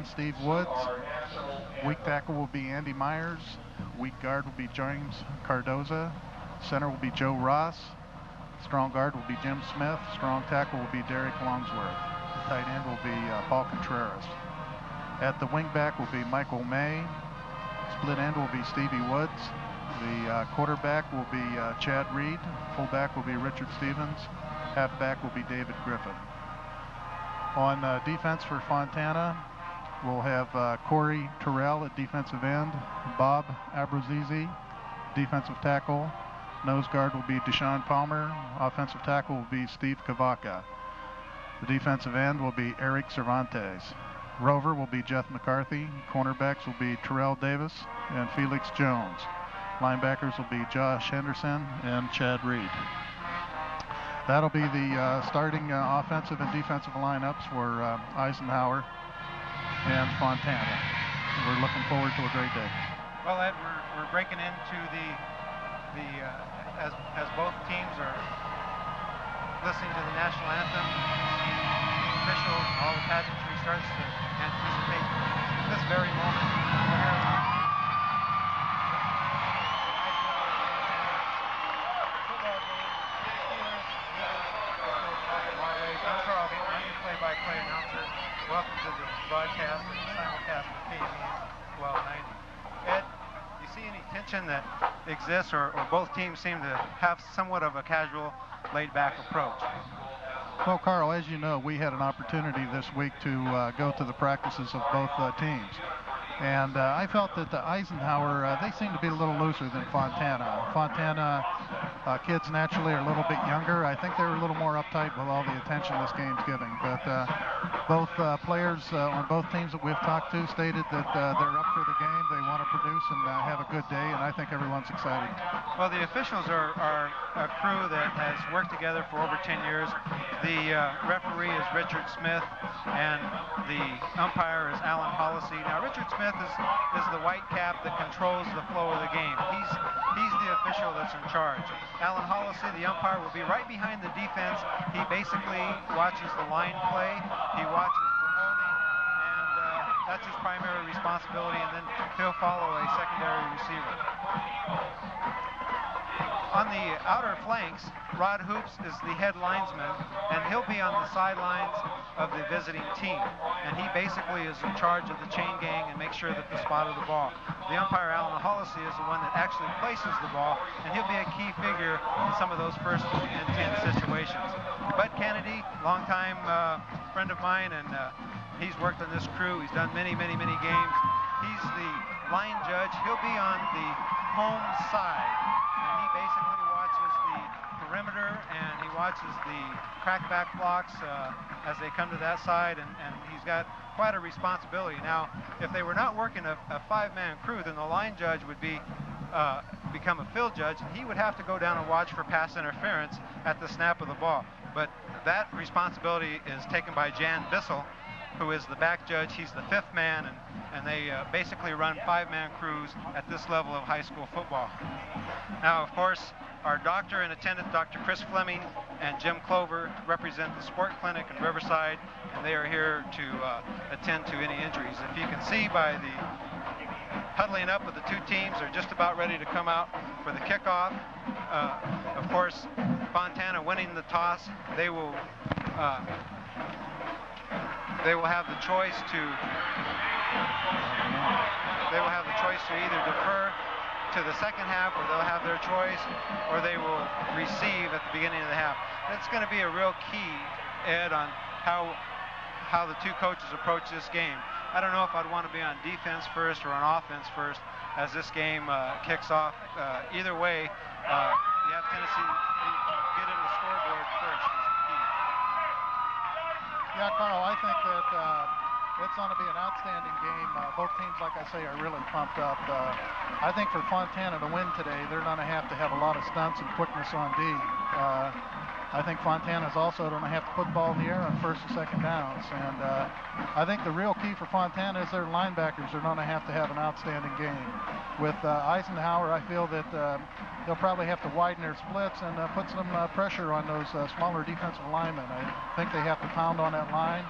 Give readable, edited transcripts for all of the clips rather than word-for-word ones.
end, Steve Woods. Weak tackle will be Andy Myers. Weak guard will be James Cardoza. Center will be Joe Ross. Strong guard will be Jim Smith. Strong tackle will be Derek Longsworth. Tight end will be Paul Contreras. At the wing back will be Michael May. Split end will be Stevie Woods. The quarterback will be Chad Reed. Fullback will be Richard Stevens. Halfback will be David Griffin. On defense for Fontana, we'll have Corey Terrell at defensive end. Bob Abrazizi, defensive tackle. Nose guard will be Deshaun Palmer. Offensive tackle will be Steve Kavaka. The defensive end will be Eric Cervantes. Rover will be Jeff McCarthy. Cornerbacks will be Terrell Davis and Felix Jones. Linebackers will be Josh Henderson and Chad Reed. That'll be the starting offensive and defensive lineups for Eisenhower and Fontana. We're looking forward to a great day. Well, Ed, we're breaking into as both teams are listening to the national anthem. Officials, all the pageantry starts to anticipate this very moment. I'm Carl, I'm your play-by-play announcer. Welcome to the broadcast and simulcast of KV 1290. Ed, do you see any tension that exists, or both teams seem to have somewhat of a casual, laid-back approach? Well, Carl, as you know, we had an opportunity this week to go to the practices of both teams. And I felt that the Eisenhower, they seem to be a little looser than Fontana. Fontana kids naturally are a little bit younger. I think they're a little more uptight with all the attention this game's giving. But both players on both teams that we've talked to stated that they're up for the game. They want to produce and have a good day, and I think everyone's excited. Well, the officials are a crew that has worked together for over 10 years. The referee is Richard Smith, and the umpire is Alan Hollisey. Now, Richard Smith is the white cap that controls the flow of the game. He's the official that's in charge. Alan Hollisey, the umpire, will be right behind the defense. He basically watches the line play. He watches for holding, and that's his primary responsibility, and then he'll follow a secondary receiver. On the outer flanks, Rod Hoops is the head linesman, and he'll be on the sidelines of the visiting team. And he basically is in charge of the chain gang and makes sure that the spot of the ball. The umpire, Alan Hollisey, is the one that actually places the ball, and he'll be a key figure in some of those first and 10 situations. Bud Kennedy, longtime friend of mine, and he's worked on this crew. He's done many, many, many games. He's the line judge. He'll be on the home side. He basically watches the perimeter, and he watches the crackback blocks as they come to that side, and he's got quite a responsibility. Now, if they were not working a five-man crew, then the line judge would become a field judge, and he would have to go down and watch for pass interference at the snap of the ball. But that responsibility is taken by Jan Bissell, who is the back judge. He's the fifth man, and they basically run five-man crews at this level of high school football. Now, of course, our doctor in attendance, Dr. Chris Fleming and Jim Clover, represent the sport clinic in Riverside, and they are here to attend to any injuries. If you can see by the huddling up of the two teams, they're just about ready to come out for the kickoff. Of course, Fontana winning the toss, they will have the choice to either defer to the second half, or they'll have their choice, or they will receive at the beginning of the half. That's going to be a real key, Ed, on how the two coaches approach this game. I don't know if I'd want to be on defense first or on offense first as this game kicks off. Either way, you have Tennessee get in the scoreboard first is the key. Yeah, Carl, I think that it's going to be an outstanding game. Both teams, like I say, are really pumped up. I think for Fontana to win today, they're going to have a lot of stunts and quickness on D. I think Fontana's also going to have to put the ball in the air on first and second downs. And I think the real key for Fontana is their linebackers are going to have an outstanding game. With Eisenhower, I feel that they'll probably have to widen their splits and put some pressure on those smaller defensive linemen. I think they have to pound on that line.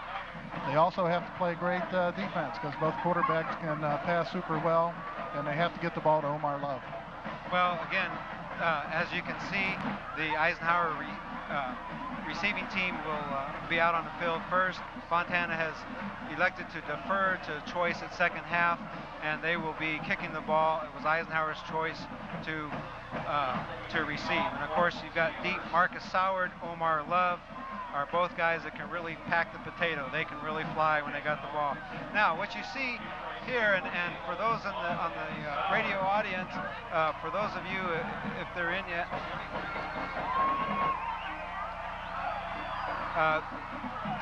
They also have to play great defense because both quarterbacks can pass super well, and they have to get the ball to Omar Love. Well, again, as you can see, the Eisenhower receiving team will be out on the field first. Fontana has elected to defer to choice at second half, and they will be kicking the ball. It was Eisenhower's choice to receive. And of course, you've got deep Marcus Soward, Omar Love, are both guys that can really pack the potato. They can really fly when they got the ball. Now, what you see here, and for those on the radio audience, for those of you, if they're in yet,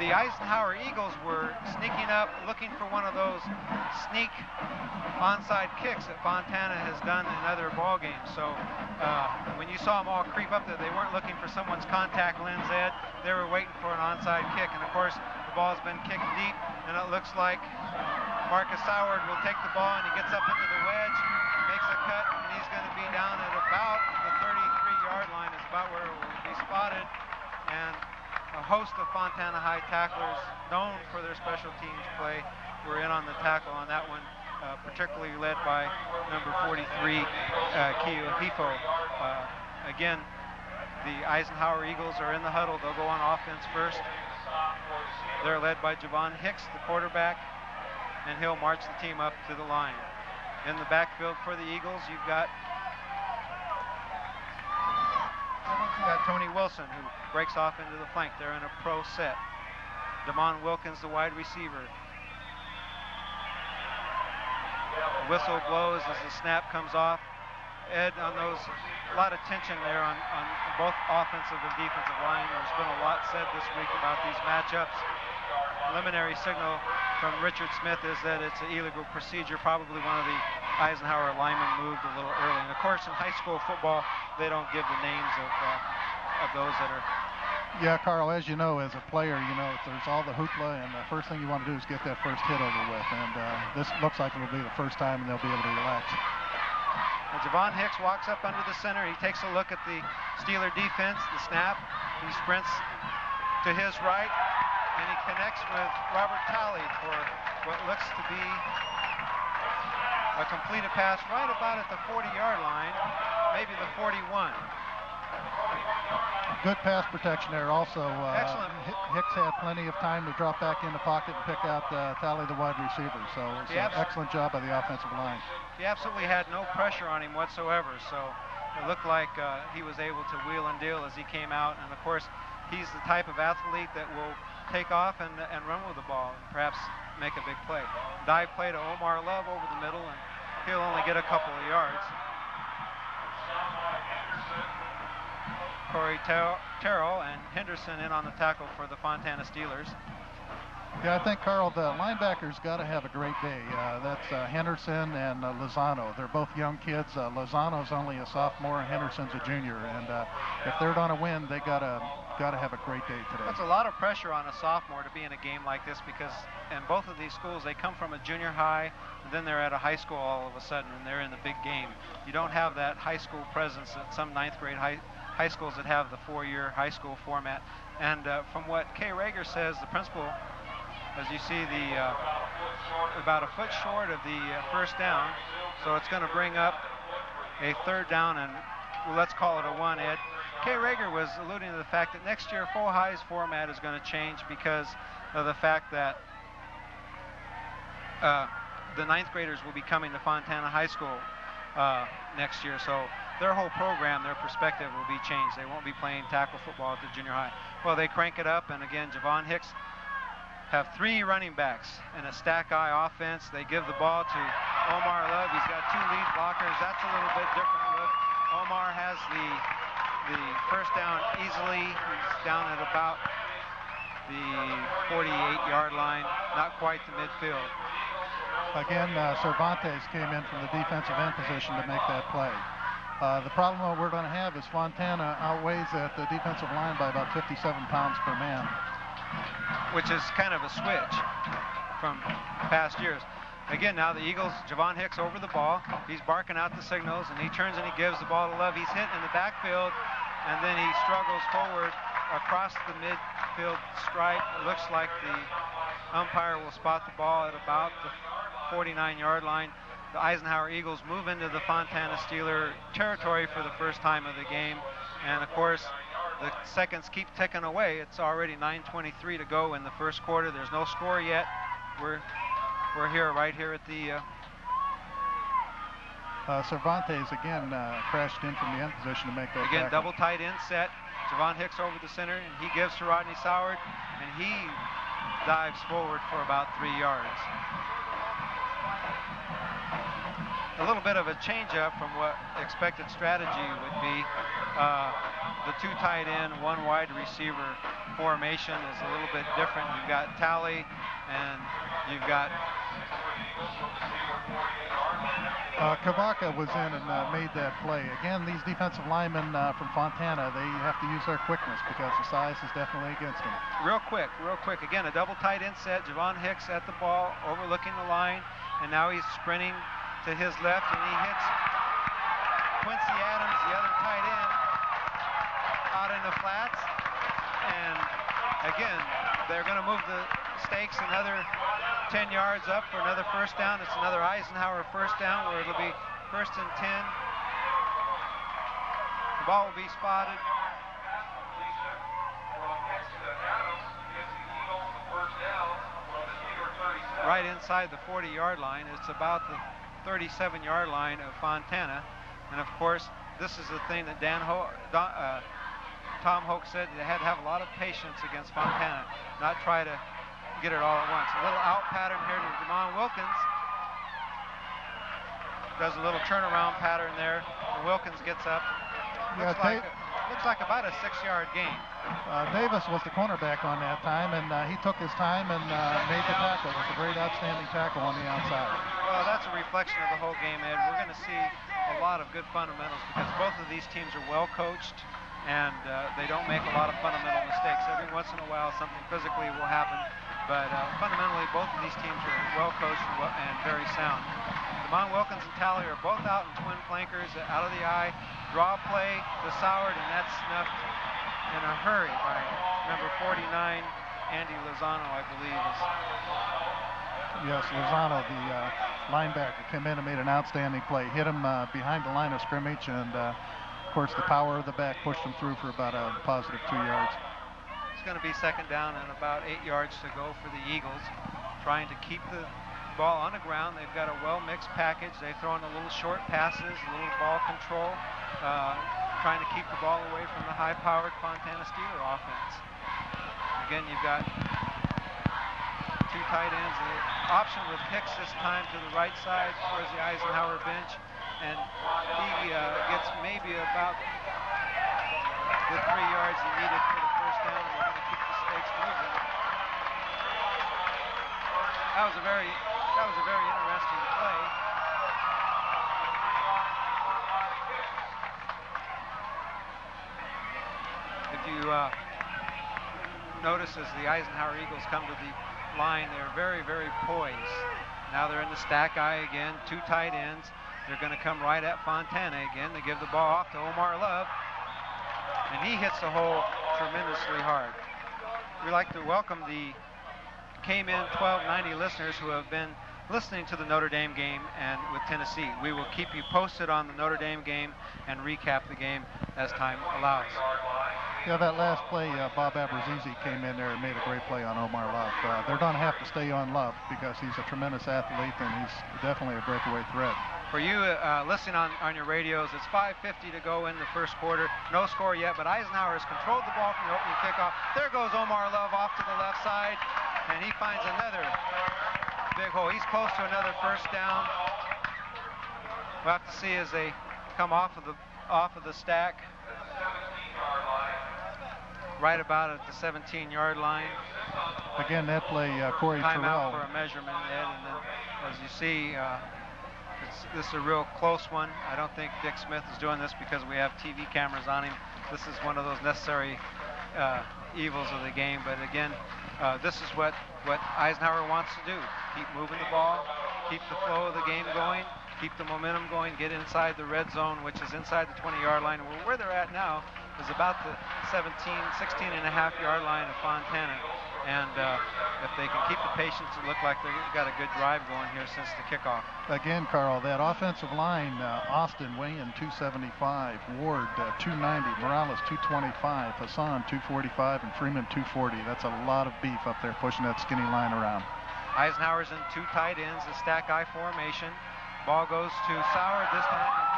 the Eisenhower Eagles were sneaking up, looking for one of those sneak onside kicks that Fontana has done in other ball games. So when you saw them all creep up there, they weren't looking for someone's contact lens, Ed. They were waiting for an onside kick. And of course, the ball's been kicked deep, and it looks like Marcus Soward will take the ball, and he gets up into the wedge, makes a cut, and he's going to be down at about the 33-yard line is about where it will be spotted. And a host of Fontana High tacklers known for their special teams play were in on the tackle on that one, particularly led by number 43, Kiyo Hifo. Again, the Eisenhower Eagles are in the huddle. They'll go on offense first. They're led by Javon Hicks, the quarterback, and he'll march the team up to the line. In the backfield for the Eagles, you've got Tony Wilson, who breaks off into the flank. They're in a pro set. Damon Wilkins, the wide receiver. Whistle blows as the snap comes off. Ed, on those, a lot of tension there on both offensive and defensive line. There's been a lot said this week about these matchups. Preliminary signal from Richard Smith is that it's an illegal procedure. Probably one of the Eisenhower linemen moved a little early. And of course, in high school football, they don't give the names of those that are. Yeah, Carl, as you know, as a player, you know, there's all the hoopla, and the first thing you want to do is get that first hit over with. And this looks like it'll be the first time, and they'll be able to relax. And Javon Hicks walks up under the center. He takes a look at the Steeler defense, the snap. He sprints to his right, and he connects with Robert Talley for what looks to be a completed pass right about at the 40-yard line, maybe the 41. Good pass protection there also. Excellent. Hicks had plenty of time to drop back in the pocket and pick out Talley, the wide receiver. So it's an excellent job by the offensive line. He absolutely had no pressure on him whatsoever. So it looked like he was able to wheel and deal as he came out. And of course, he's the type of athlete that will take off and run with the ball and perhaps make a big play. Dive play to Omar Love over the middle, and he'll only get a couple of yards. Corey Terrell and Henderson in on the tackle for the Fontana Steelers. Yeah, I think, Carl, the linebackers got to have a great day. That's Henderson and Lozano. They're both young kids. Lozano's only a sophomore and Henderson's a junior. And if they're going to win, they got to have a great day today. That's a lot of pressure on a sophomore to be in a game like this, because in both of these schools, they come from a junior high, and then they're at a high school all of a sudden, and they're in the big game. You don't have that high school presence at some ninth grade high schools that have the 4-year high school format. And from what Kay Rager says, the principal, as you see, about a foot short of the first down, so it's going to bring up a third down, and let's call it a 1, Ed. Kay Rager was alluding to the fact that next year full highs format is going to change because of the fact that the ninth graders will be coming to Fontana High School next year, so their whole program, their perspective will be changed. They won't be playing tackle football at the junior high. Well, they crank it up, and again, Javon Hicks have 3 running backs in a stack eye offense. They give the ball to Omar Love. He's got 2 lead blockers. That's a little bit different look. Omar has the first down easily. He's down at about the 48-yard line, not quite the midfield. Again, Cervantes came in from the defensive end position to make that play. The problem that we're going to have is Fontana outweighs that the defensive line by about 57 pounds per man. Which is kind of a switch from past years. Again, now the Eagles, Javon Hicks over the ball. He's barking out the signals, and he turns and he gives the ball to Love. He's hit in the backfield, and then he struggles forward across the midfield stripe. It looks like the umpire will spot the ball at about the 49-yard line. The Eisenhower Eagles move into the Fontana Steeler territory for the first time of the game. And of course, the seconds keep ticking away. It's already 9:23 to go in the first quarter. There's no score yet. We're here, right here at the... Cervantes again crashed in from the end position to make that Again, tackle. double tight end set. Javon Hicks over the center, and he gives to Rodney Soward, and he dives forward for about 3 yards. A little bit of a change-up from what expected strategy would be. The two tight end, one wide receiver formation is a little bit different. You've got Talley, and you've got... Kavaka was in and made that play. Again, these defensive linemen from Fontana, they have to use their quickness because the size is definitely against them. Real quick. Again, a double tight end set. Javon Hicks at the ball, overlooking the line, and now he's sprinting to his left, and he hits Quincy Adams, the other tight end, out in the flats. And again, they're going to move the stakes another 10 yards up for another first down. It's another Eisenhower first down where it'll be 1st and 10. The ball will be spotted. Right inside the 40-yard line. It's about the 37-yard line of Fontana. And of course, this is the thing that Tom Hoke said, they had to have a lot of patience against Fontana, not try to get it all at once. A little out pattern here to Damon Wilkins. Does a little turnaround pattern there. And Wilkins gets up. Looks like about a 6-yard gain. Davis was the cornerback on that time, and he took his time and made the tackle. It was a great outstanding tackle on the outside. Well, that's a reflection of the whole game, Ed. We're going to see a lot of good fundamentals because both of these teams are well coached, and they don't make a lot of fundamental mistakes. Every once in a while, something physically will happen. But fundamentally, both of these teams are well coached and very sound. Damon Wilkins and Talley are both out in twin flankers, out of the eye. Draw play to Soward, and that's snuffed in a hurry by number 49, Andy Lozano, I believe. Yes, Lozano, the linebacker, came in and made an outstanding play. Hit him behind the line of scrimmage, and of course, the power of the back pushed him through for about a positive 2 yards. It's going to be second down and about 8 yards to go for the Eagles, trying to keep the ball on the ground. They've got a well-mixed package. They throw in a little short passes, a little ball control, trying to keep the ball away from the high-powered Fontana Steeler offense. Again, you've got two tight ends. The option with Hicks this time to the right side towards the Eisenhower bench, and he gets maybe about the 3 yards he needed for the first down. They're going to keep the stakes moving. That was a very interesting play. If you notice, as the Eisenhower Eagles come to the line, they're very, very poised. Now they're in the stack eye again, two tight ends. They're going to come right at Fontana again. They give the ball off to Omar Love, and he hits the hole tremendously hard. We'd like to welcome the Came In 1290 listeners who have been listening to the Notre Dame game and with Tennessee. We will keep you posted on the Notre Dame game and recap the game as time allows. Yeah, that last play, Bob Abrazizi came in there and made a great play on Omar Love. They're going to have to stay on Love because he's a tremendous athlete and he's definitely a breakaway threat. For you listening on your radios, it's 5:50 to go in the first quarter. No score yet, but Eisenhower has controlled the ball from the opening kickoff. There goes Omar Love off to the left side, and he finds another big hole. He's close to another first down. We'll have to see as they come off of the stack. Right about at the 17-yard line. Again, that play, Corey Terrell. Timeout for a measurement, Ed, and then as you see, this is a real close one. I don't think Dick Smith is doing this because we have TV cameras on him. This is one of those necessary evils of the game. But again, this is what Eisenhower wants to do. Keep moving the ball, keep the flow of the game going, keep the momentum going, get inside the red zone, which is inside the 20-yard line. Where they're at now is about the 16 and a half yard line of Fontana. And if they can keep the patience, it look like they've got a good drive going here since the kickoff. Again, Carl, that offensive line, Austin weighing 275, Ward 290, Morales 225, Hassan 245, and Freeman 240. That's a lot of beef up there pushing that skinny line around. Eisenhower's in two tight ends, a stack I formation. Ball goes to Sauer this time.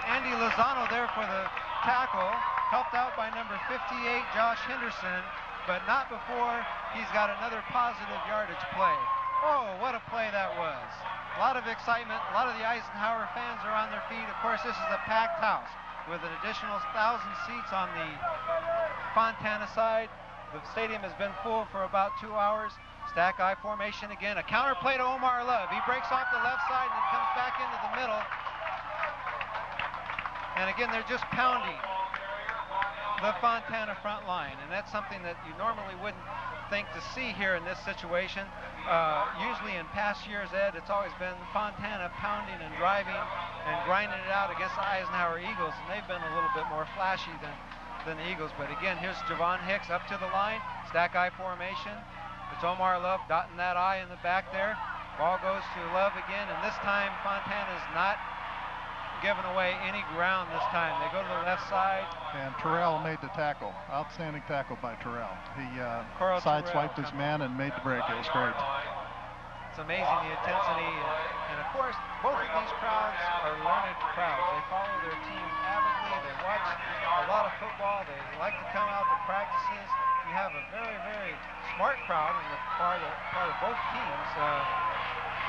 Andy Lozano there for the tackle, helped out by number 58, Josh Henderson, but not before he's got another positive yardage play. Oh, what a play that was. A lot of excitement. A lot of the Eisenhower fans are on their feet. Of course, this is a packed house with an additional 1,000 seats on the Fontana side. The stadium has been full for about 2 hours. Stack I formation again. A counter play to Omar Love. He breaks off the left side and then comes back into the middle. And again, they're just pounding the Fontana front line. And that's something that you normally wouldn't think to see here in this situation. Usually in past years, Ed, it's always been Fontana pounding and driving and grinding it out against the Eisenhower Eagles. And they've been a little bit more flashy than the Eagles. But again, here's Javon Hicks up to the line. Stack I formation. It's Omar Love dotting that I in the back there. Ball goes to Love again. And this time, Fontana's not giving away any ground this time. They go to the left side. And Terrell made the tackle. Outstanding tackle by Terrell. He sideswiped his man and made the break. It was great. It's amazing the intensity. And of course, both of these crowds are learned crowds. They follow their team avidly. They watch a lot of football. They like to come out to practices. You have a very, very smart crowd on the part of both teams.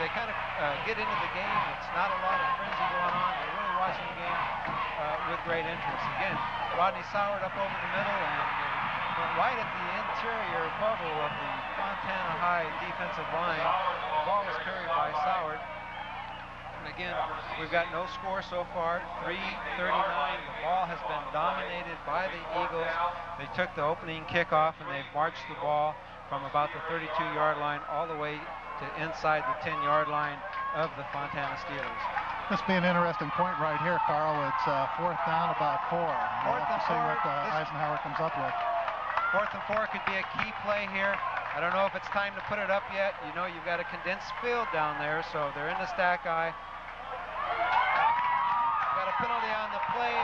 They kind of get into the game. It's not a lot of frenzy going on. They're really watching the game with great interest. Again, Rodney Sauer up over the middle and right at the interior bubble of the Fontana High defensive line. The ball was carried by Sauer. And again, we've got no score so far, 3:39. The ball has been dominated by the Eagles. They took the opening kickoff and they've marched the ball from about the 32-yard line all the way to inside the 10-yard line of the Fontana Steelers. This will be an interesting point right here, Carl. It's fourth down, about 4. We'll have to see what Eisenhower comes up with. 4th and 4 could be a key play here. I don't know if it's time to put it up yet. You know, you've got a condensed field down there, so they're in the stack I. Got a penalty on the play.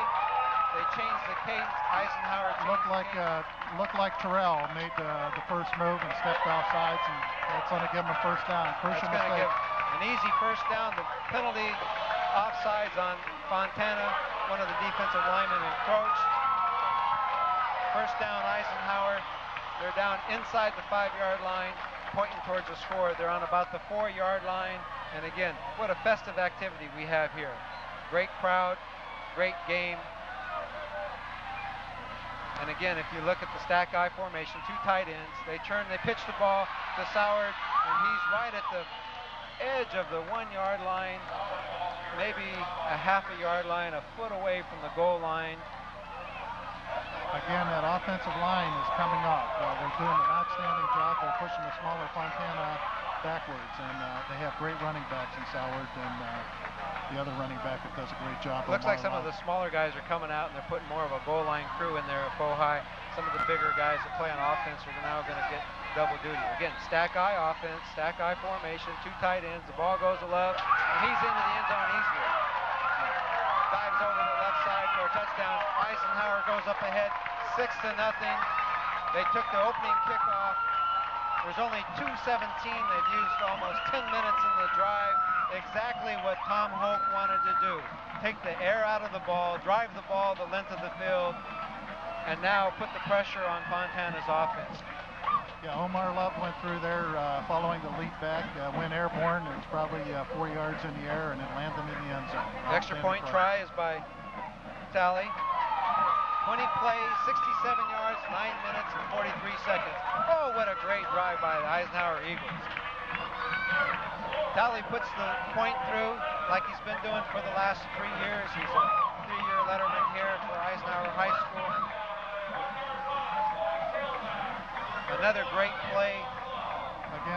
They changed the cadence. Eisenhower looked like Terrell made the first move and stepped off sides, and that's going to give him a first down. Crucial mistake. That's going to give an easy first down. The penalty offsides on Fontana. One of the defensive linemen encroached. First down, Eisenhower. They're down inside the 5-yard line, pointing towards the score. They're on about the 4-yard line. And again, what a festive activity we have here. Great crowd, great game. And again, if you look at the stack I formation, 2 tight ends, they pitch the ball to Sauer, and he's right at the edge of the 1-yard line, maybe a half a yard line, a foot away from the goal line. Again, that offensive line is coming up. They're doing an outstanding job. They're pushing the smaller Fontana backwards, and they have great running backs in Sauer, and the other running back that does a great job. Looks like some of the smaller guys are coming out, and they're putting more of a goal line crew in there at Bohai. Some of the bigger guys that play on offense are now going to get double duty. Again, stack I offense, stack I formation, 2 tight ends. The ball goes to Love, and he's into the end zone easily. Dives over the left side for a touchdown. Eisenhower goes up ahead, 6-0. They took the opening kickoff. There's only 2:17. They've used almost 10 minutes in the drive. Exactly what Tom Hoke wanted to do. Take the air out of the ball, drive the ball the length of the field, and now put the pressure on Fontana's offense. Yeah, Omar Love went through there following the lead back, went airborne. It's probably 4 yards in the air, and it landed in the end zone. The extra point try is by Talley. 20 plays, 67 yards, 9 minutes and 43 seconds. Oh, what a great drive by the Eisenhower Eagles. Talley puts the point through like he's been doing for the last 3 years. He's a 3-year letterman here for Eisenhower High School. Another great play,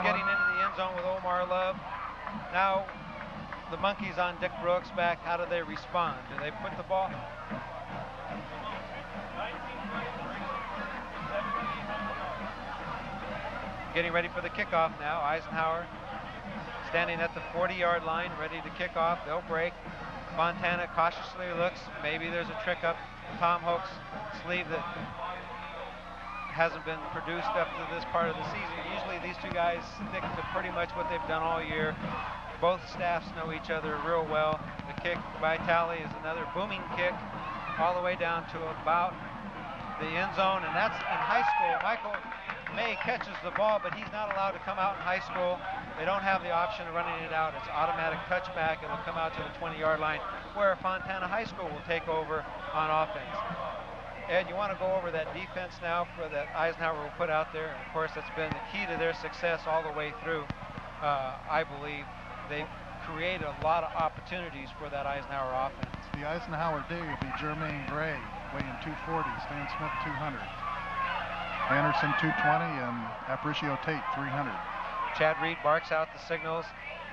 getting into the end zone with Omar Love. Now, the monkeys on Dick Brooks' back, how do they respond? Do they put the ball? Getting ready for the kickoff now. Eisenhower standing at the 40-yard line, ready to kick off. They'll break. Fontana cautiously looks. Maybe there's a trick up Tom Hoke's sleeve that hasn't been produced up to this part of the season. Usually these two guys stick to pretty much what they've done all year. Both staffs know each other real well. The kick by Talley is another booming kick all the way down to about the end zone, and that's in high school. Michael May catches the ball, but he's not allowed to come out in high school. They don't have the option of running it out. It's automatic touchback. It'll come out to the 20-yard line, where Fontana High School will take over on offense. Ed, you want to go over that defense now for that Eisenhower will put out there? And of course, that's been the key to their success all the way through. I believe they've created a lot of opportunities for that Eisenhower offense. The Eisenhower D will be Jermaine Gray, weighing 240, Stan Smith 200, Anderson 220, and Aparicio Tate 300. Chad Reed barks out the signals.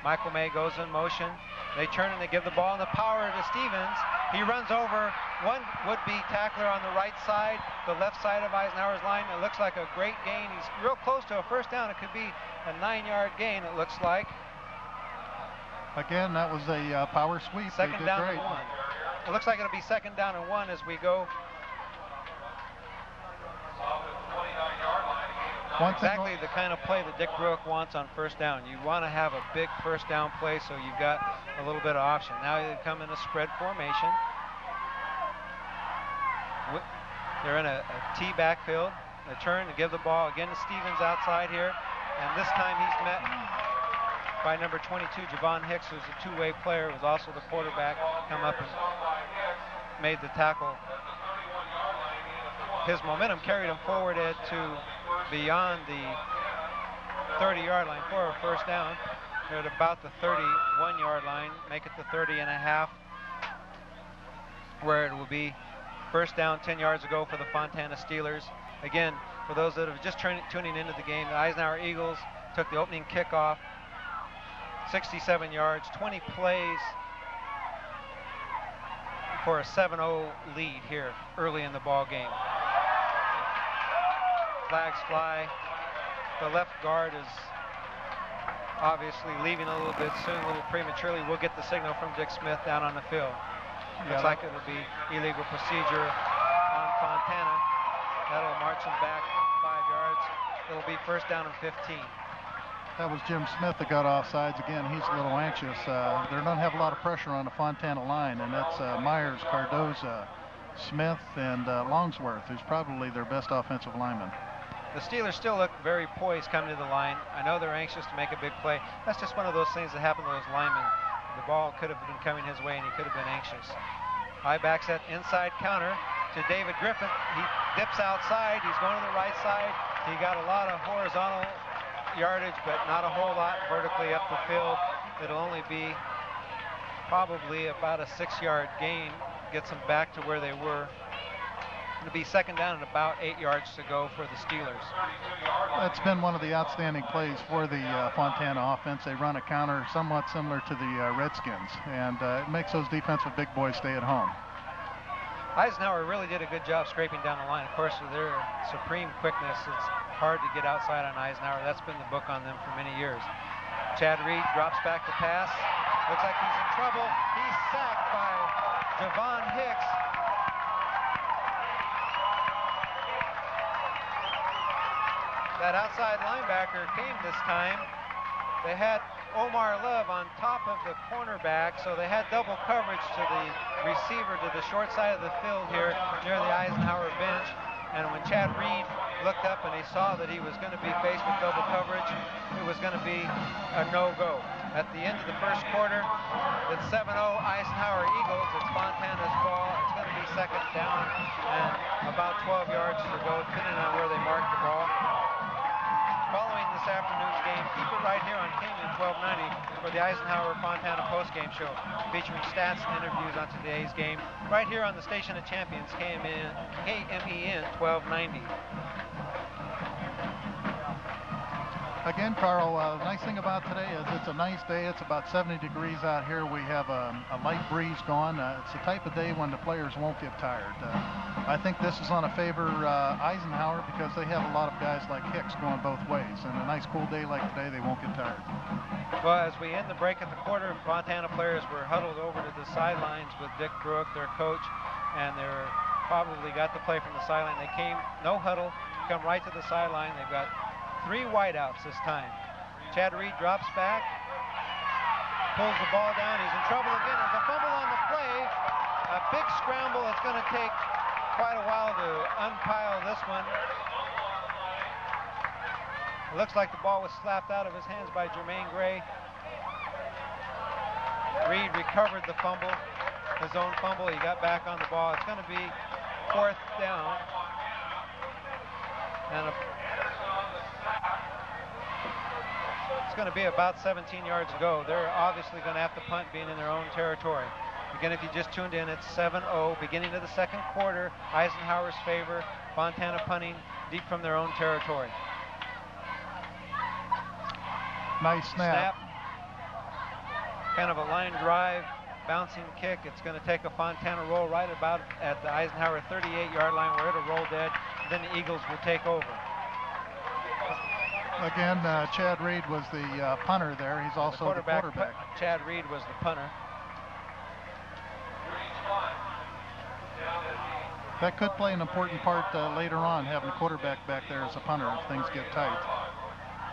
Michael May goes in motion. They turn and they give the ball in the power to Stevens. He runs over one would-be tackler on the right side, the left side of Eisenhower's line. It looks like a great gain. He's real close to a first down. It could be a 9-yard gain, it looks like. Again, that was a power sweep. Second down and 1. It looks like it'll be second down and 1 as we go. Exactly the kind of play that Dick Brook wants on first down. You want to have a big first down play, so you've got a little bit of option. Now they come in a spread formation. They're in a T backfield. They turn to give the ball again to Stevens outside here, and this time he's met by number 22, Javon Hicks, who's a two-way player, was also the quarterback, come up and made the tackle. His momentum carried him forward, Ed, to beyond the 30-yard line for a first down. They're at about the 31-yard line, make it the 30.5, where it will be first down 10 yards ago for the Fontana Steelers. Again, for those that have just tuning into the game, the Eisenhower Eagles took the opening kickoff, 67 yards, 20 plays for a 7-0 lead here early in the ball game. Flags fly. The left guard is obviously leaving a little bit soon, a little prematurely. We'll get the signal from Dick Smith down on the field. Looks like it'll be illegal procedure on Fontana. That'll march him back 5 yards. It'll be first down and 15. That was Jim Smith that got offsides. Again, he's a little anxious. They don't have a lot of pressure on the Fontana line, and that's Myers, Cardoza, Smith, and Longsworth, who's probably their best offensive lineman. The Steelers still look very poised coming to the line. I know they're anxious to make a big play. That's just one of those things that happen to those linemen. The ball could have been coming his way, and he could have been anxious. High backs that inside counter to David Griffith. He dips outside. He's going to the right side. He got a lot of horizontal yardage, but not a whole lot vertically up the field. It'll only be probably about a 6-yard gain. Gets them back to where they were. It'll be second down and about 8 yards to go for the Steelers. That's been one of the outstanding plays for the Fontana offense. They run a counter somewhat similar to the Redskins, and it makes those defensive big boys stay at home. Eisenhower really did a good job scraping down the line. Of course, with their supreme quickness, it's hard to get outside on Eisenhower. That's been the book on them for many years. Chad Reed drops back to pass. Looks like he's in trouble. He's sacked by Javon Hicks. That outside linebacker came this time. They had Omar Love on top of the cornerback, so they had double coverage to the receiver to the short side of the field here near the Eisenhower bench. And when Chad Reed looked up and he saw that he was going to be faced with double coverage, it was going to be a no-go. At the end of the first quarter, it's 7-0 Eisenhower Eagles. It's Fontana's ball. It's going to be second down and about 12 yards to go, depending on where they mark the ball. Following this afternoon's game, keep it right here on KMEN 1290 for the Eisenhower Fontana postgame show, featuring stats and interviews on today's game, right here on the Station of Champions, KMEN 1290. Again, Carl, nice thing about today is it's a nice day. It's about 70 degrees out here. We have a light breeze going. It's the type of day when the players won't get tired. I think this is going to favor Eisenhower because they have a lot of guys like Hicks going both ways. And a nice cool day like today, they won't get tired. Well, as we end the break at the quarter, Fontana players were huddled over to the sidelines with Dick Druick, their coach, and they're probably got the play from the sideline. They came, no huddle, come right to the sideline. They've got 3 wideouts this time. Chad Reed drops back, pulls the ball down. He's in trouble again. There's a fumble on the play. A big scramble. It's going to take quite a while to unpile this one. It looks like the ball was slapped out of his hands by Jermaine Gray. Reed recovered the fumble, his own fumble. He got back on the ball. It's going to be 4th down. And it's going to be about 17 yards to go. They're obviously going to have to punt, being in their own territory. Again, if you just tuned in, it's 7-0, beginning of the second quarter. Eisenhower's favor. Fontana punting deep from their own territory. Nice snap. Kind of a line drive, bouncing kick. It's going to take a Fontana roll right about at the Eisenhower 38-yard line where it'll roll dead. Then the Eagles will take over. Again, Chad Reed was the punter there. He's also the quarterback. Chad Reed was the punter. That could play an important part later on, having a quarterback back there as a punter if things get tight.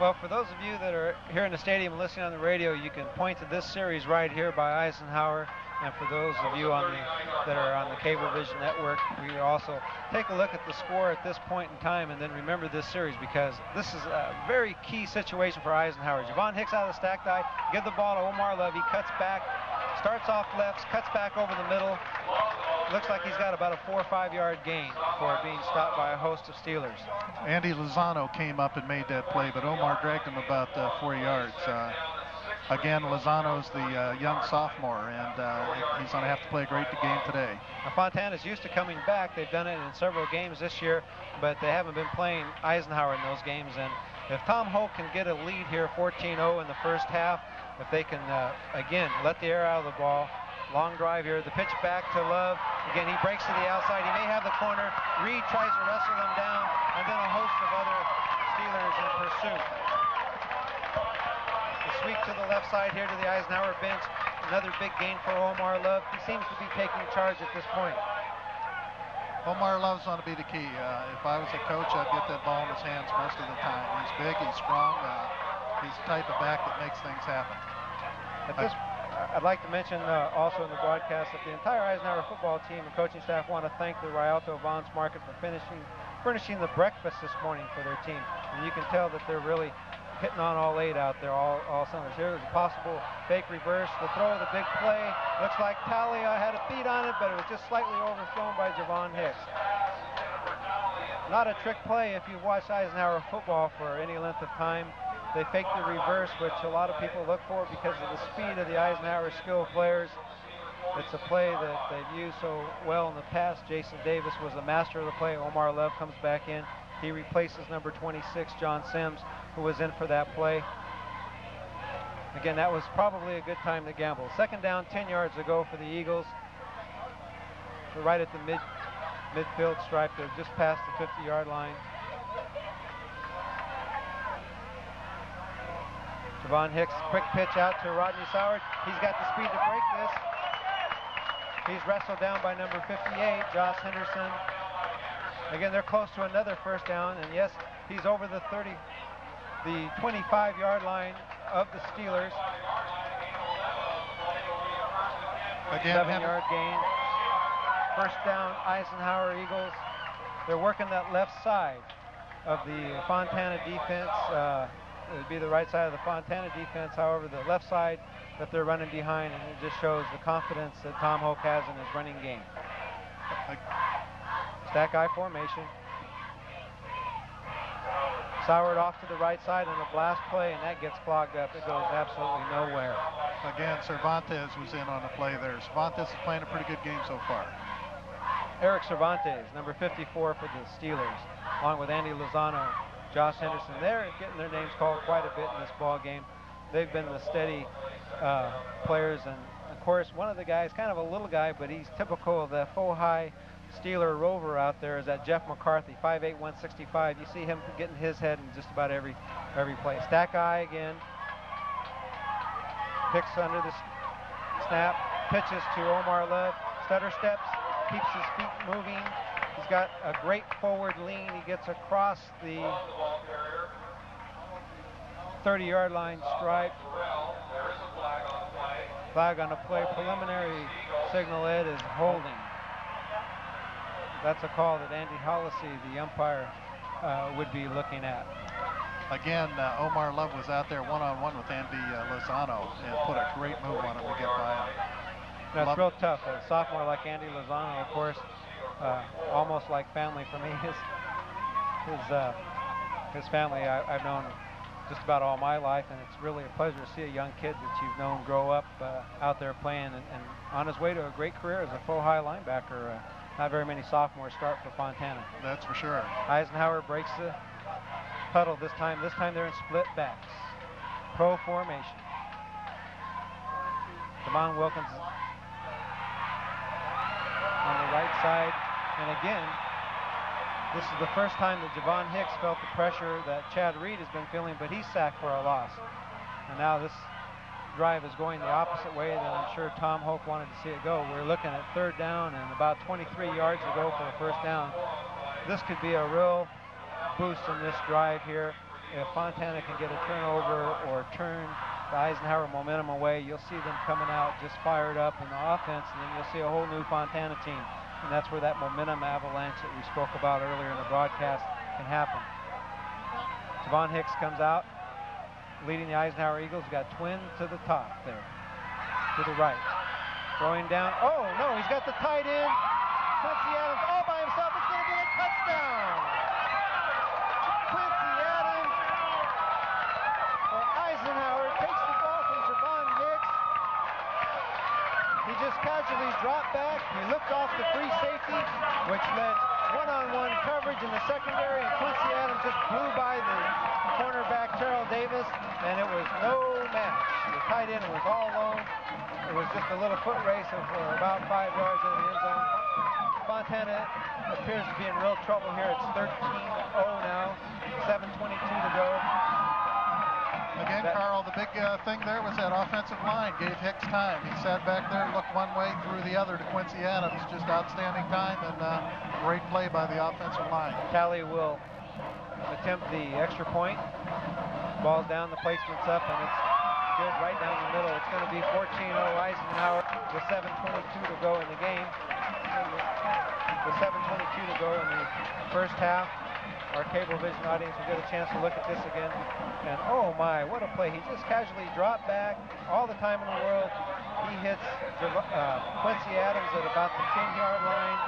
Well, for those of you that are here in the stadium listening on the radio, you can point to this series right here by Eisenhower. And for those of you that are on the Cablevision network, we also take a look at the score at this point in time and then remember this series, because this is a very key situation for Eisenhower. Javon Hicks out of the stack die, give the ball to Omar Love. He cuts back, starts off left, cuts back over the middle. Looks like he's got about a 4 or 5 yard gain before being stopped by a host of Steelers. Andy Lozano came up and made that play, but Omar dragged him about 4 yards. Again, Lozano's the young sophomore, and he's going to have to play a great game today. Now, Fontana's used to coming back. They've done it in several games this year, but they haven't been playing Eisenhower in those games. And if Tom Holt can get a lead here, 14-0 in the first half, if they can, again, let the air out of the ball, long drive here, the pitch back to Love. Again, he breaks to the outside. He may have the corner. Reed tries to wrestle them down, and then a host of other Steelers in pursuit. Sweep to the left side here to the Eisenhower bench. Another big gain for Omar Love. He seems to be taking charge at this point. Omar Love's going to be the key. If I was a coach, I'd get that ball in his hands most of the time. He's big, he's strong, he's the type of back that makes things happen. I'd like to mention also in the broadcast that the entire Eisenhower football team and coaching staff want to thank the Rialto Vons Market for furnishing the breakfast this morning for their team. And you can tell that they're really hitting on all 8 out there, all cylinders. Here's a possible fake reverse, the throw, the big play. Looks like Talia had a beat on it, but it was just slightly overthrown by Javon Hicks. Not a trick play if you've watched Eisenhower football for any length of time. They fake the reverse, which a lot of people look for because of the speed of the Eisenhower skill players. It's a play that they've used so well in the past. Jason Davis was the master of the play. Omar Love comes back in. He replaces number 26, John Sims, who was in for that play. Again, that was probably a good time to gamble. Second down, 10 yards to go for the Eagles. They're right at the midfield stripe. They're just past the 50-yard line. Javon Hicks, quick pitch out to Rodney Soward. He's got the speed to break this. He's wrestled down by number 58, Josh Henderson. Again, they're close to another first down, and yes, he's over the 25-yard line of the Steelers. Again, 7-yard gain. First down, Eisenhower Eagles. They're working that left side of the Fontana defense. It would be the right side of the Fontana defense, however, the left side that they're running behind, and it just shows the confidence that Tom Hoke has in his running game. Stack eye formation. Soward off to the right side on a blast play, and that gets clogged up. It goes absolutely nowhere. Again, Cervantes was in on the play there. Cervantes is playing a pretty good game so far. Eric Cervantes, number 54 for the Steelers, along with Andy Lozano Josh Henderson. They're getting their names called quite a bit in this ball game. They've been the steady players, and of course one of the guys, kind of a little guy, but he's typical of the faux-high Steeler rover out there, is that Jeff McCarthy, 5'8", 165. You see him getting his head in just about every play. Stack eye again. Picks under the snap, pitches to Omar Love, stutter steps, keeps his feet moving. He's got a great forward lean. He gets across the 30-yard line stripe. Flag on the play. Preliminary signal, Ed, is holding. That's a call that Andy Hollisey, the umpire, would be looking at. Again, Omar Love was out there one-on-one with Andy Lozano and put a great move on him to get by him. That's real tough. A sophomore like Andy Lozano, of course, almost like family for me. His family I've known just about all my life, and it's really a pleasure to see a young kid that you've known grow up out there playing and on his way to a great career as a full-high linebacker. Not very many sophomores start for Fontana. That's for sure. Eisenhower breaks the huddle this time. This time they're in split backs. Pro formation. Devon Wilkins on the right side. And again, this is the first time that Javon Hicks felt the pressure that Chad Reed has been feeling, but he's sacked for a loss. And now this drive is going the opposite way than I'm sure Tom Hope wanted to see it go. We're looking at 3rd down and about 23 yards to go for a 1st down. This could be a real boost in this drive here. If Fontana can get a turnover or turn the Eisenhower momentum away, you'll see them coming out just fired up in the offense, and then you'll see a whole new Fontana team. And that's where that momentum avalanche that we spoke about earlier in the broadcast can happen. Javon Hicks comes out, leading the Eisenhower Eagles. Got twin to the top there, to the right. Throwing down. Oh, no, he's got the tight end. Quincy Adams all by himself. It's going to be a touchdown. Quincy Adams for Eisenhower takes the ball from Javon Hicks. He just casually dropped back. He looked off the free safety, which led one-on-one coverage in the secondary, and Quincy Adams just blew by the cornerback Terrell Davis, and it was no match. The tight end was all alone. It was just a little foot race of about 5 yards in the end zone. Fontana appears to be in real trouble here. It's 13-0 now, 7:22 to go. Again, Carl, the big thing there was that offensive line gave Hicks time. He sat back there, looked one way, threw the other to Quincy Adams. Just outstanding time and great play by the offensive line. Talley will attempt the extra point. Ball's down, the placement's up, and it's good right down the middle. It's going to be 14-0 Eisenhower with 7:22 to go in the game. With 7:22 to go in the 1st half. Our cable vision audience will get a chance to look at this again. And oh my, what a play. He just casually dropped back all the time in the world. He hits Quincy Adams at about the 10-yard line.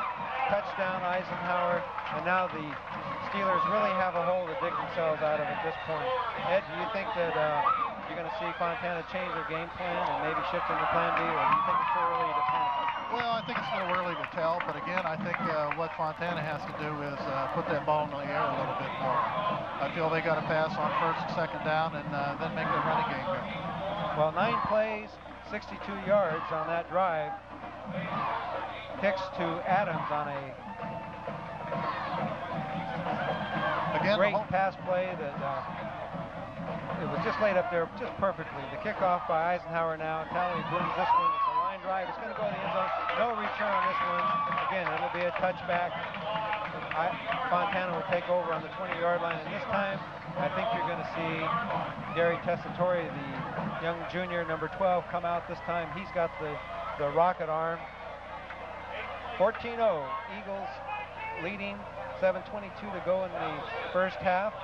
Touchdown Eisenhower. And now the Steelers really have a hole to dig themselves out of at this point. Ed, do you think that you're going to see Fontana change their game plan and maybe shift into plan B, or do you think it's too early to panic? Well, I think it's a little early to tell, but again, I think what Fontana has to do is put that ball in the air a little bit more. I feel they got to pass on 1st and 2nd down and then make their running game go. Well, 9 plays, 62 yards on that drive. Hicks to Adams on a great pass play that it was just laid up there just perfectly. The kickoff by Eisenhower now. Talley booms this one. It's a line drive. It's going to go in the end zone. No return on this one. Again, it'll be a touchback. Fontana will take over on the 20-yard line, and this time I think you're going to see Gary Tessitore, the young junior, number 12, come out this time. He's got the rocket arm. 14-0, Eagles leading, 7:22 to go in the 1st half.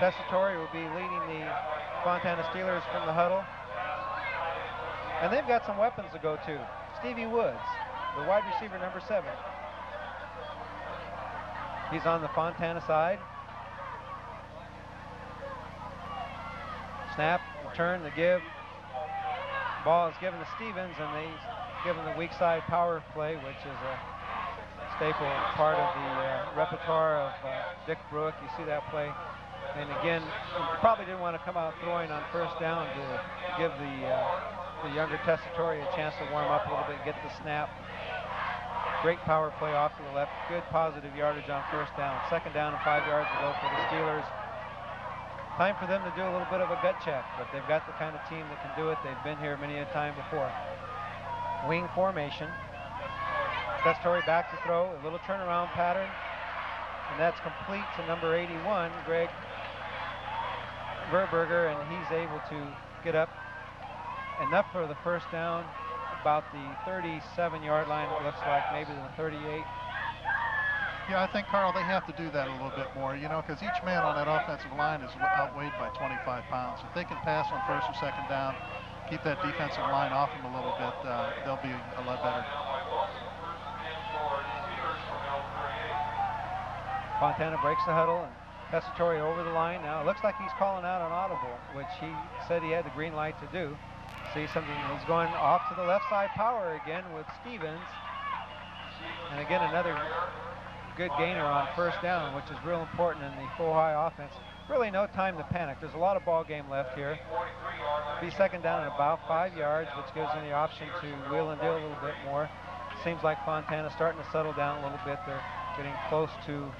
Tessitore will be leading the Fontana Steelers from the huddle. And they've got some weapons to go to. Stevie Woods, the wide receiver, number 7. He's on the Fontana side. Snap, return, the give. Ball is given to Stevens, and he's given the weak side power play, which is a staple part of the repertoire of Dick Bruick. You see that play. And again, he probably didn't want to come out throwing on first down to give the younger Tessitore a chance to warm up a little bit, get the snap. Great power play off to the left. Good positive yardage on first down. Second down and 5 yards to go for the Steelers. Time for them to do a little bit of a gut check, but they've got the kind of team that can do it. They've been here many a time before. Wing formation. Tessitore back to throw, a little turnaround pattern, and that's complete to number 81, Greg Verberger, and he's able to get up enough for the first down, about the 37-yard line, it looks like, maybe the 38. Yeah, I think, Carl, they have to do that a little bit more, you know, because each man on that offensive line is outweighed by 25 pounds. If they can pass on first or second down, keep that defensive line off them a little bit, they'll be a lot better. Fontana breaks the huddle, and Tessitore over the line. Now it looks like he's calling out an audible, which he said he had the green light to do. See something, he's going off to the left side power again with Stevens. And again, another good gainer on first down, which is real important in the full high offense. Really no time to panic. There's a lot of ball game left here. Be second down at about 5 yards, which gives them the option to wheel and deal a little bit more. Seems like Fontana's starting to settle down a little bit. They're getting close to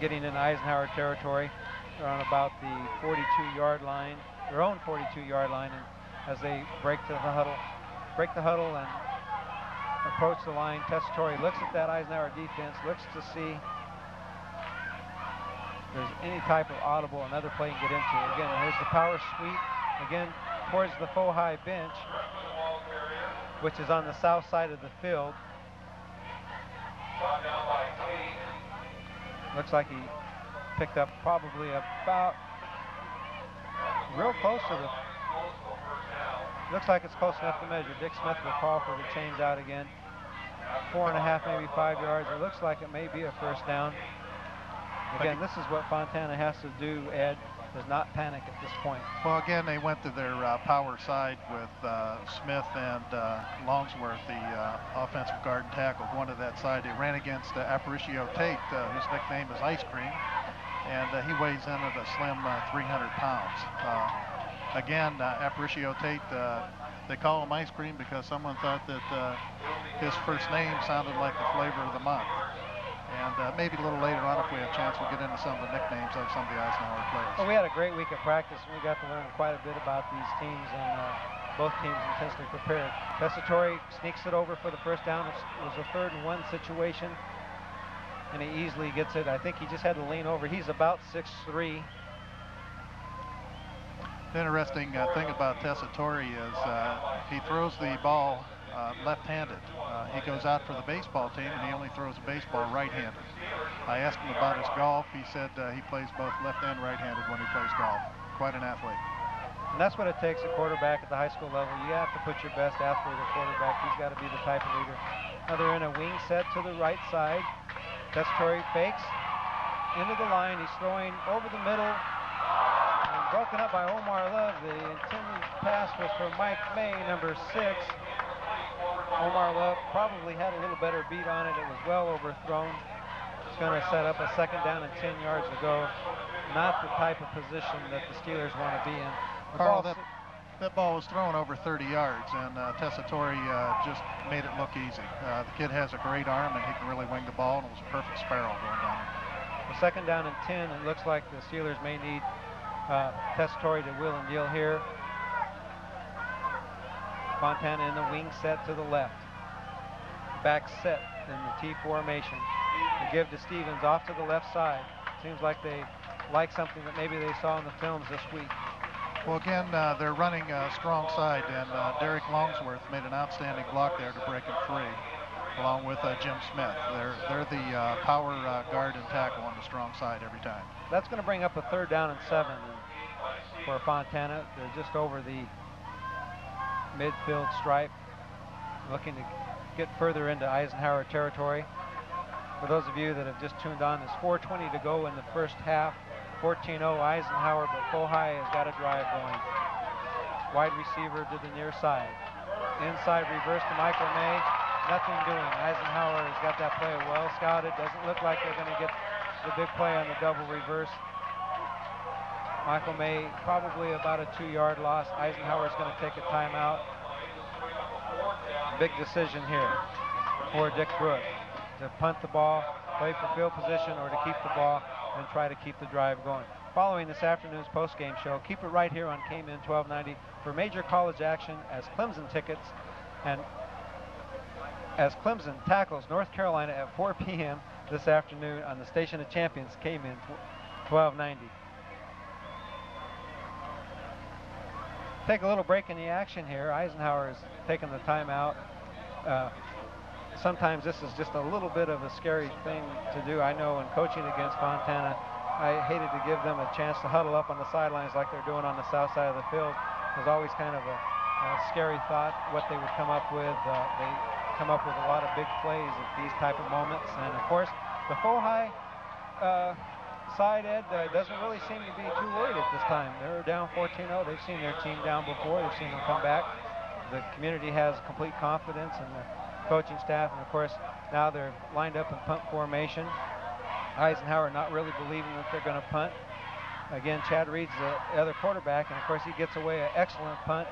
getting in Eisenhower territory. They're on about the 42-yard line, their own 42-yard line, and as they break the huddle and approach the line, Tessitore looks at that Eisenhower defense, looks to see if there's any type of audible, another play can get into. Again, here's the power sweep, again, towards the faux high bench, which is on the south side of the field. Looks like he picked up probably about real close to the, looks like it's close enough to measure. Dick Smith will call for the change out again. 4.5, maybe 5 yards. It looks like it may be a first down. Again, this is what Fontana has to do, Ed, does not panic at this point. Well, again, they went to their power side with Smith and Longsworth, the offensive guard and tackle, going to that side. They ran against Aparicio Tate, whose nickname is Ice Cream, and he weighs in at a slim 300 pounds. Again, Aparicio Tate, they call him Ice Cream because someone thought that his first name sounded like the flavor of the month. And maybe a little later on, if we have a chance, we'll get into some of the nicknames of some of the Eisenhower players. Well, we had a great week of practice, and we got to learn quite a bit about these teams, and both teams intensely prepared. Tessitore sneaks it over for the first down. It was a 3rd and 1 situation, and he easily gets it. I think he just had to lean over. He's about 6'3". The interesting thing about Tessitore is he throws the ball left-handed. He goes out for the baseball team, and he only throws a baseball right-handed. I asked him about his golf. He said he plays both left and right-handed when he plays golf. Quite an athlete. And that's what it takes a quarterback at the high school level. You have to put your best athlete at quarterback. He's got to be the type of leader. Now they're in a wing set to the right side. Tessitore fakes into the line. He's throwing over the middle. And broken up by Omar Love. The intended pass was for Mike May, number 6. Omar Love probably had a little better beat on it. It was well overthrown. It's going to set up a second down and 10 yards to go. Not the type of position that the Steelers want to be in. Carl, that ball was thrown over 30 yards, and Tessitore just made it look easy. The kid has a great arm, and he can really wing the ball, and it was a perfect spiral going down there. The second down and 10, it looks like the Steelers may need Tessitore to wheel and deal here. Fontana in the wing set to the left. Back set in the T formation. They give to Stevens off to the left side. Seems like they like something that maybe they saw in the films this week. Well, again, they're running a strong side, and Derek Longsworth made an outstanding block there to break him free, along with Jim Smith. They're the power guard and tackle on the strong side every time. That's going to bring up a 3rd down and 7 for Fontana. They're just over the midfield stripe, looking to get further into Eisenhower territory. For those of you that have just tuned on, there's 4:20 to go in the first half. 14-0 Eisenhower, but Fohai has got a drive going. Wide receiver to the near side. Inside reverse to Michael May. nothing doing. Eisenhower has got that play well scouted. Doesn't look like they're going to get the big play on the double reverse. Michael May probably about a 2-yard loss. Eisenhower's going to take a timeout. Big decision here for Dick Brook to punt the ball, play for field position, or to keep the ball and try to keep the drive going. Following this afternoon's post-game show, keep it right here on KMIN 1290 for major college action as Clemson tickets and as Clemson tackles North Carolina at 4 p.m. this afternoon on the Station of Champions, KMIN 1290. Take a little break in the action here. Eisenhower is taking the timeout. Sometimes this is just a little bit of a scary thing to do. I know in coaching against Fontana, I hated to give them a chance to huddle up on the sidelines like they're doing on the south side of the field. It was always kind of a scary thought what they would come up with. They come up with a lot of big plays at these type of moments. And of course, the Fohai side, Ed, doesn't really seem to be too worried at this time. They're down 14-0. They've seen their team down before. They've seen them come back. The community has complete confidence in the coaching staff, and of course, now they're lined up in punt formation. Eisenhower not really believing that they're going to punt. Again, Chad Reed's the other quarterback, and of course, he gets away an excellent punt.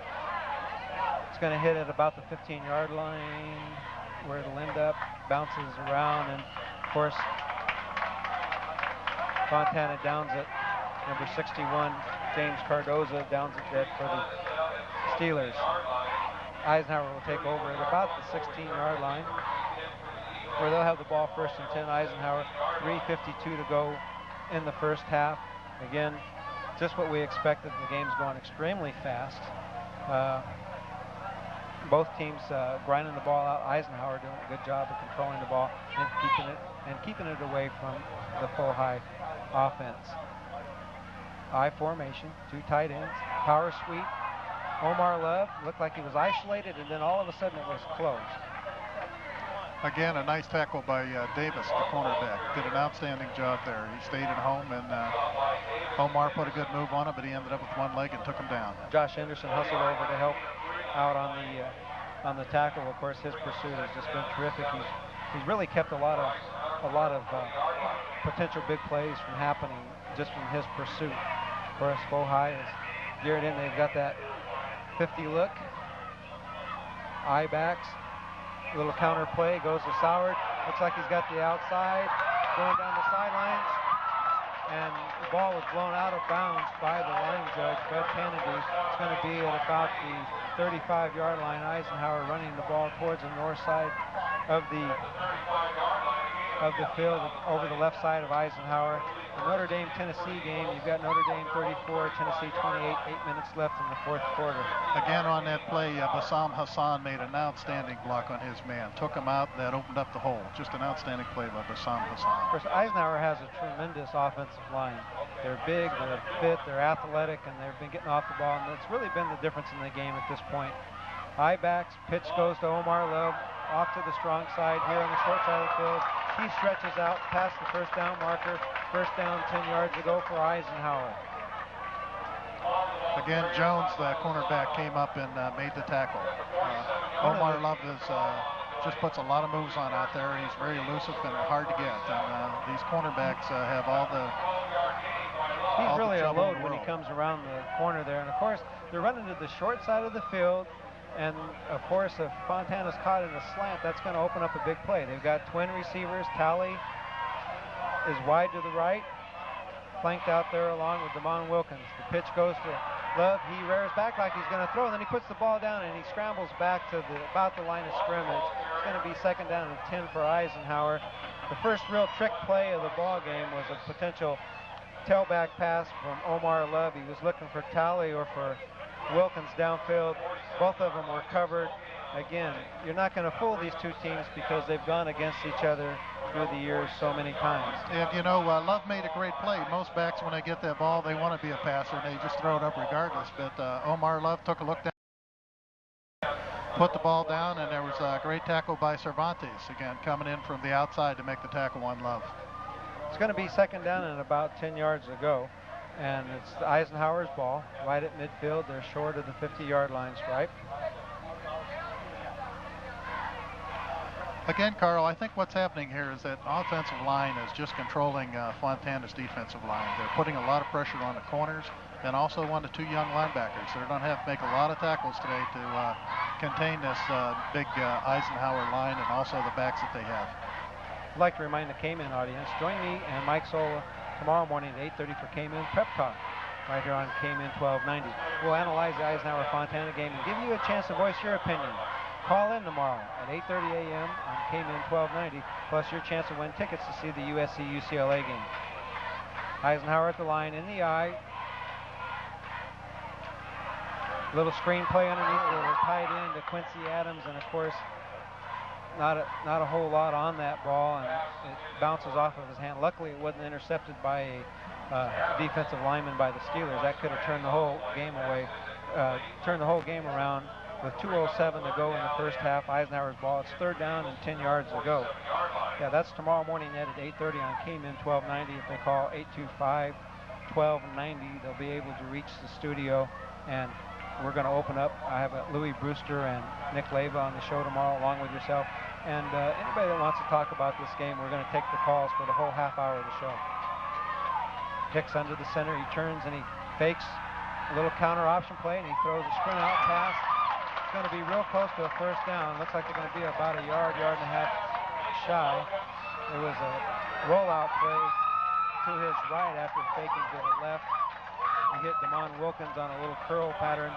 It's going to hit at about the 15-yard line, where it'll end up, bounces around, and of course, Fontana downs it. Number 61, James Cardoza, downs it dead for the Steelers. Eisenhower will take over at about the 16-yard line, where they'll have the ball 1st and 10. Eisenhower, 3:52 to go in the first half. Again, just what we expected. The game's going extremely fast. Both teams grinding the ball out. Eisenhower doing a good job of controlling the ball and keeping it away from the Fohai offense. I formation, 2 tight ends, power sweep. Omar Love looked like he was isolated, and then all of a sudden it was closed. Again, a nice tackle by Davis, the cornerback. Did an outstanding job there. He stayed at home, and Omar put a good move on him, but he ended up with one leg and took him down. Josh Henderson hustled over to help out on the tackle. Of course, his pursuit has just been terrific. He's really kept a lot of potential big plays from happening just from his pursuit. Of course, Fohai is geared in. They've got that 50 look. Eye backs. Little counter play. Goes to Soward. Looks like he's got the outside. Going down the sidelines. And the ball was blown out of bounds by the line judge, Fred Kennedy. It's going to be at about the 35-yard line. Eisenhower running the ball towards the north side of the field, over the left side of Eisenhower. The Notre Dame-Tennessee game, you've got Notre Dame 34, Tennessee 28, 8 minutes left in the 4th quarter. Again on that play, Bassam Hassan made an outstanding block on his man. Took him out, that opened up the hole. Just an outstanding play by Bassam Hassan. Of course, Eisenhower has a tremendous offensive line. They're big, they're fit, they're athletic, and they've been getting off the ball, and it's really been the difference in the game at this point. High backs, pitch goes to Omar Love, off to the strong side here on the short side of the field. He stretches out past the first down marker. First down, 10 yards to go for Eisenhower. Again, Jones, the cornerback, came up and made the tackle. Omar Love just puts a lot of moves on out there. He's very elusive and hard to get. And these cornerbacks have all the He's really a load when he comes around the corner there. And of course, they're running to the short side of the field. And of course, if Fontana's caught in a slant, that's going to open up a big play. They've got twin receivers. Talley is wide to the right, flanked out there along with Damon Wilkins. The pitch goes to Love. He rears back like he's going to throw, and then he puts the ball down and he scrambles back to about the line of scrimmage. It's going to be 2nd down and 10 for Eisenhower. The first real trick play of the ball game was a potential tailback pass from Omar Love. He was looking for Talley or for Wilkins downfield. Both of them were covered. Again, you're not going to fool these two teams because they've gone against each other through the years so many times. And you know, Love made a great play. Most backs, when they get that ball, they want to be a passer and they just throw it up regardless. But Omar Love took a look down, put the ball down, and there was a great tackle by Cervantes, again, coming in from the outside to make the tackle on Love. It's going to be 2nd down and about 10 yards to go. And it's Eisenhower's ball, right at midfield. They're short of the 50-yard line stripe. Again, Carl, I think what's happening here is that offensive line is just controlling Fontana's defensive line. They're putting a lot of pressure on the corners and also on the two young linebackers. They're going to have to make a lot of tackles today to contain this big Eisenhower line and also the backs that they have. I'd like to remind the K-Man audience, join me and Mike Sola tomorrow morning at 8:30 for K-Man Prep Talk, right here on K-Man 1290. We'll analyze the Eisenhower-Fontana game and give you a chance to voice your opinion. Call in tomorrow at 8:30 a.m. on K-Man 1290, plus your chance to win tickets to see the USC-UCLA game. Eisenhower at the line, in the eye. Little screen play underneath where they're tied in to Quincy Adams, and of course, not a whole lot on that ball, and it bounces off of his hand. Luckily, it wasn't intercepted by a defensive lineman by the Steelers. That could have turned the whole game turned the whole game around. With 2:07 to go in the first half, Eisenhower's ball. It's 3rd down and 10 yards to go. Yeah, that's tomorrow morning at 8:30 on K-Man 1290. If they call 825-1290, they'll be able to reach the studio, and we're going to open up. I have Louis Brewster and Nick Leyva on the show tomorrow, along with yourself. And anybody that wants to talk about this game, we're going to take the calls for the whole half hour of the show. Hicks under the center. He turns and he fakes a little counter option play, and he throws a sprint out pass. It's going to be real close to a first down. Looks like they're going to be about a yard and a half shy. It was a rollout play to his right after faking to the left. He hit Damon Wilkins on a little curl pattern.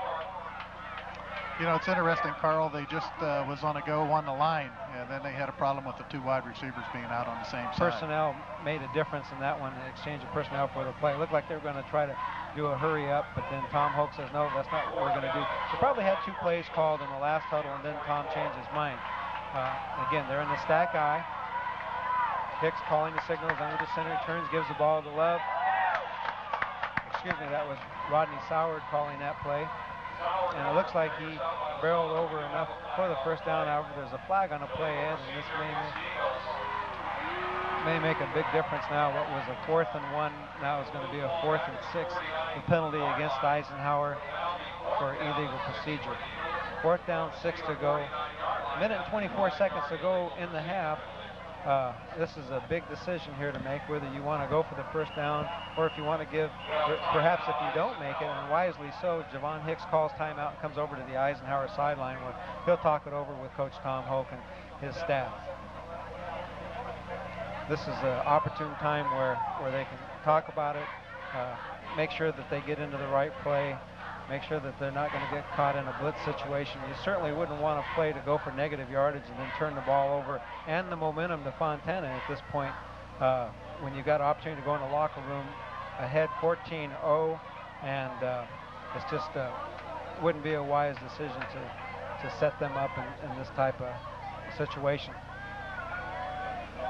You know, it's interesting, Carl. They just was on a go on the line, and then they had a problem with the two wide receivers being out on the same side. Personnel made a difference in that one, the exchange of personnel for the play. It looked like they were going to try to do a hurry up, but then Tom Hoke says, no, that's not what we're going to do. They probably had 2 plays called in the last huddle, and then Tom changed his mind. Again, they're in the stack eye. Hicks calling the signals under the center, turns, gives the ball to Love. Excuse me, that was Rodney Soward calling that play. And it looks like he barreled over enough for the first down. However, there's a flag on the play end, and this may make a big difference now. What was a 4th and 1 now is going to be a 4th and 6. The penalty against Eisenhower for illegal procedure. 4th down, 6 to go. A minute and 24 seconds to go in the half. This is a big decision here to make, whether you want to go for the first down or if you want to give, perhaps if you don't make it, and wisely so, Javon Hicks calls timeout and comes over to the Eisenhower sideline where he'll talk it over with Coach Tom Hoke and his staff. This is an opportune time where they can talk about it, make sure that they get into the right play, make sure that they're not going to get caught in a blitz situation. You certainly wouldn't want to play to go for negative yardage and then turn the ball over and the momentum to Fontana at this point when you got an opportunity to go in the locker room ahead 14-0, and it's just wouldn't be a wise decision to set them up in this type of situation.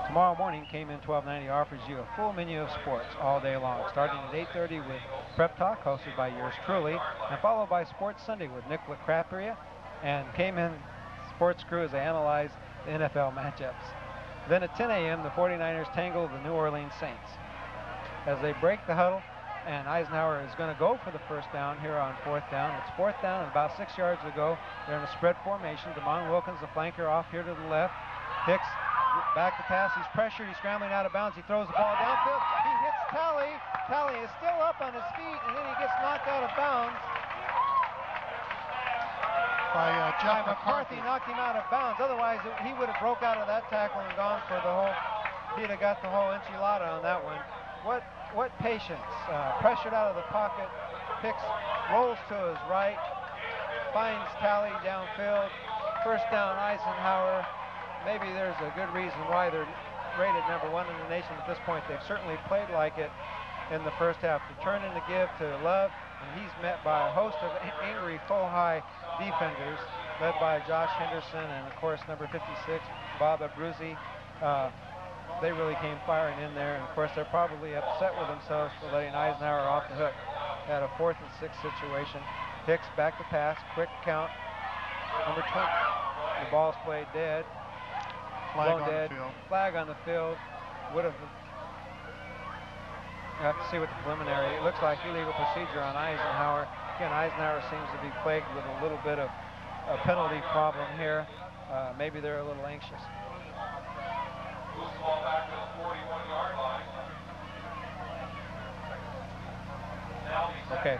Tomorrow morning, K-Man 1290 offers you a full menu of sports all day long, starting at 8:30 with Prep Talk, hosted by yours truly, and followed by Sports Sunday with Nick LaCrapria and K-Man Sports Crew as they analyze the NFL matchups. Then at 10 a.m., the 49ers tangle the New Orleans Saints. As they break the huddle, and Eisenhower is going to go for the first down here on 4th down. It's 4th down and about 6 yards to go. They're in a spread formation. Damon Wilkins, the flanker, off here to the left. Hicks back to pass. He's pressured. He's scrambling out of bounds. He throws the ball downfield. He hits Talley. Talley is still up on his feet, and then he gets knocked out of bounds. By Jeff McCarthy knocked him out of bounds. Otherwise, he would have broke out of that tackle and gone for the whole. He'd have got the whole enchilada on that one. What patience. Pressured out of the pocket. Hicks rolls to his right. Finds Talley downfield. First down, Eisenhower. Maybe there's a good reason why they're rated #1 in the nation at this point. They've certainly played like it in the first half. To turn in the give to Love, and he's met by a host of angry full-high defenders, led by Josh Henderson and, of course, number 56, Bob Abruzzi. They really came firing in there, and, of course, they're probably upset with themselves for letting Eisenhower off the hook at a 4th and 6 situation. Hicks back to pass, quick count, number 20. The ball's played dead. Flag on the field. Flag on the field. Would have. You have to see what the preliminary. It looks like illegal procedure on Eisenhower. Again, Eisenhower seems to be plagued with a little bit of a penalty problem here. maybe they're a little anxious. Okay.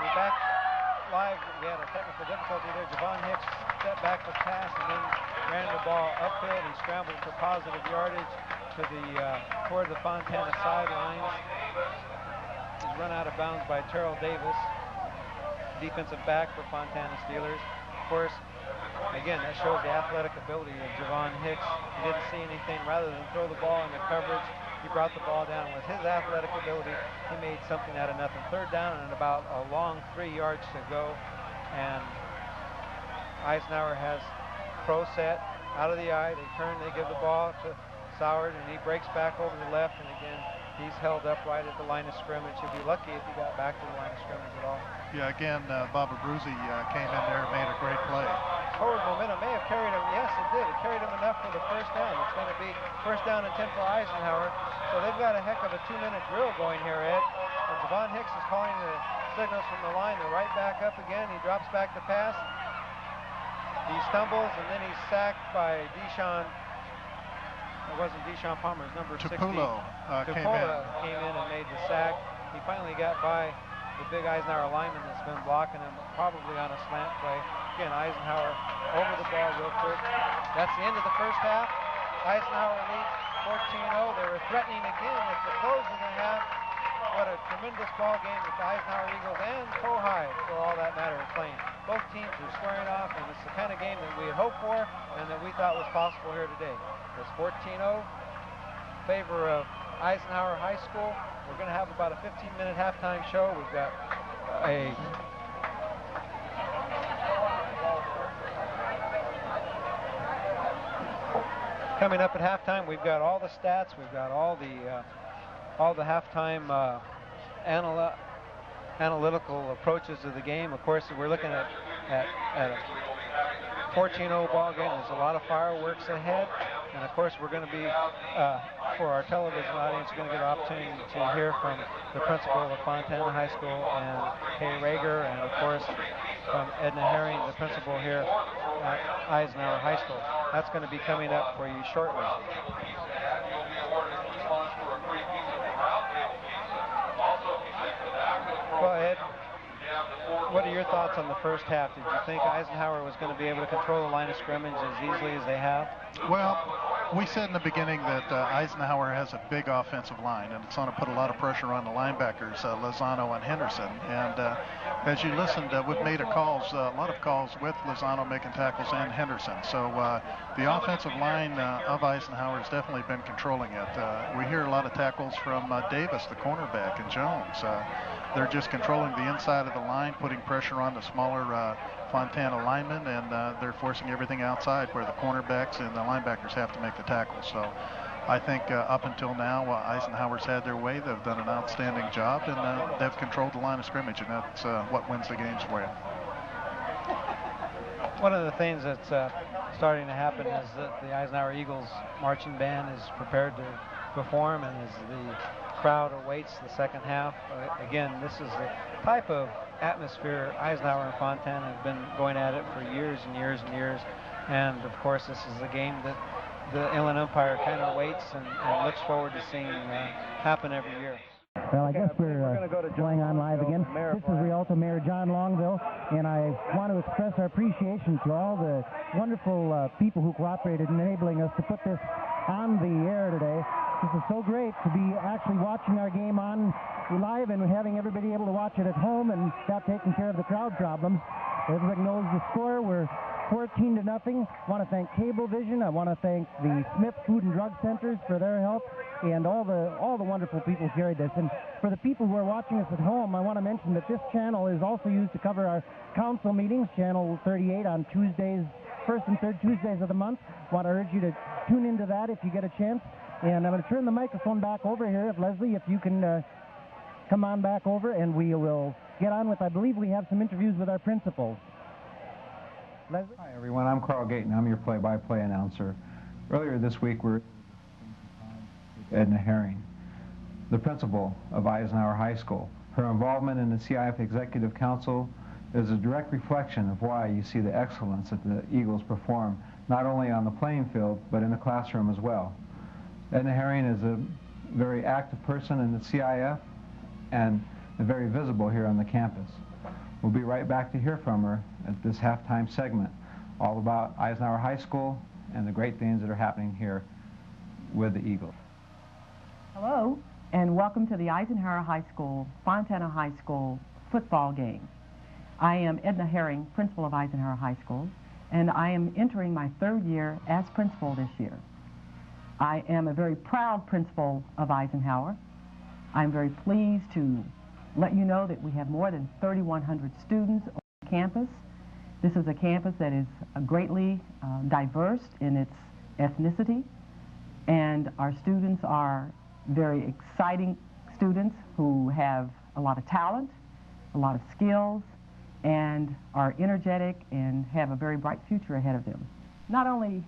We're back live. We had a technical difficulty there. Javon Hicks stepped back to pass and then ran the ball upfield. He scrambled for positive yardage to the toward the Fontana sidelines. He's run out of bounds by Terrell Davis, defensive back for Fontana Steelers. Of course, again, that shows the athletic ability of Javon Hicks. He didn't see anything. Rather than throw the ball into coverage, he brought the ball down. With his athletic ability, he made something out of nothing. Third down and about a long 3 yards to go. And Eisenhower has pro set out of the eye. They turn, they give the ball to Soward, and he breaks back over the left. And again, he's held up right at the line of scrimmage. He'd be lucky if he got back to the line of scrimmage at all. Yeah, again, Bob Abruzzi came in there and made a great play. Forward momentum may have carried him. Yes, it did. It carried him enough for the first down. It's going to be first down and 10 for Eisenhower. So they've got a heck of a 2-minute drill going here, Ed. And Javon Hicks is calling the signals from the line. They're right back up again. He drops back to pass. He stumbles, and then he's sacked by Deshaun. It wasn't Deshaun Palmer. It's number 60. Tupulo came in and made the sack. He finally got by the big Eisenhower lineman that's been blocking him, probably on a slant play. Again, Eisenhower over the ball real quick. That's the end of the first half. Eisenhower leads 14-0. They were threatening again at the close of the half. What a tremendous ball game that the Eisenhower Eagles and Cohigh, for all that matter, are playing. Both teams are squaring off, and it's the kind of game that we had hoped for and that we thought was possible here today. It's 14-0 in favor of Eisenhower High School. We're going to have about a 15-minute halftime show. We've got a coming up at halftime. We've got all the stats. We've got all the halftime analytical approaches to the game. Of course, we're looking at a 14-0 ball game. There's a lot of fireworks ahead. And of course, we're going to be, for our television audience, we're going to get an opportunity to hear from the principal of Fontana High School, and Kay Rager, and of course, from Edna Herring, the principal here at Eisenhower High School. That's going to be coming up for you shortly. Go ahead. What are your thoughts on the first half? Did you think Eisenhower was going to be able to control the line of scrimmage as easily as they have? Well, we said in the beginning that Eisenhower has a big offensive line, and it's going to put a lot of pressure on the linebackers, Lozano and Henderson. And as you listened, we've made a lot of calls with Lozano making tackles and Henderson. So the offensive line of Eisenhower has definitely been controlling it. We hear a lot of tackles from Davis, the cornerback, and Jones. They're just controlling the inside of the line, putting pressure on the smaller Fontana linemen, and they're forcing everything outside where the cornerbacks and the linebackers have to make the tackles. So I think up until now, Eisenhower's had their way. They've done an outstanding job, and they've controlled the line of scrimmage, and that's what wins the games for you. One of the things that's starting to happen is that the Eisenhower Eagles marching band is prepared to perform, and as the crowd awaits the second half. Again, this is the type of atmosphere Eisenhower and Fontana have been going at it for years and years and years. And of course, this is a game that the Inland Empire kind of waits and looks forward to seeing happen every year. Well, I guess we're going on live again. This is Rialto Mayor John Longville, and I want to express our appreciation to all the wonderful people who cooperated in enabling us to put this on the air today. This is so great to be actually watching our game on live and having everybody able to watch it at home and not taking care of the crowd problems. Everybody knows the score. We're 14-0. I want to thank Cablevision. I want to thank the Smith Food and Drug Centers for their help, and all the wonderful people who carried this. And for the people who are watching us at home, I want to mention that this channel is also used to cover our council meetings, channel 38 on Tuesdays, first and third Tuesdays of the month. I want to urge you to tune into that if you get a chance. And I'm going to turn the microphone back over here. Leslie, if you can come on back over, and we will get on with, I believe we have some interviews with our principals. Leslie? Hi, everyone. I'm Carl Gayton. I'm your play-by-play announcer. Earlier this week, we're Edna Herring, the principal of Eisenhower High School. Her involvement in the CIF Executive Council is a direct reflection of why you see the excellence that the Eagles perform, not only on the playing field, but in the classroom as well. Edna Herring is a very active person in the CIF and very visible here on the campus. We'll be right back to hear from her at this halftime segment, all about Eisenhower High School and the great things that are happening here with the Eagles. Hello, and welcome to the Eisenhower High School, Fontana High School football game. I am Edna Herring, principal of Eisenhower High School, and I am entering my 3rd year as principal this year. I am a very proud principal of Eisenhower. I'm very pleased to let you know that we have more than 3,100 students on campus. This is a campus that is greatly diverse in its ethnicity, and our students are very exciting students who have a lot of talent, a lot of skills, and are energetic and have a very bright future ahead of them. Not only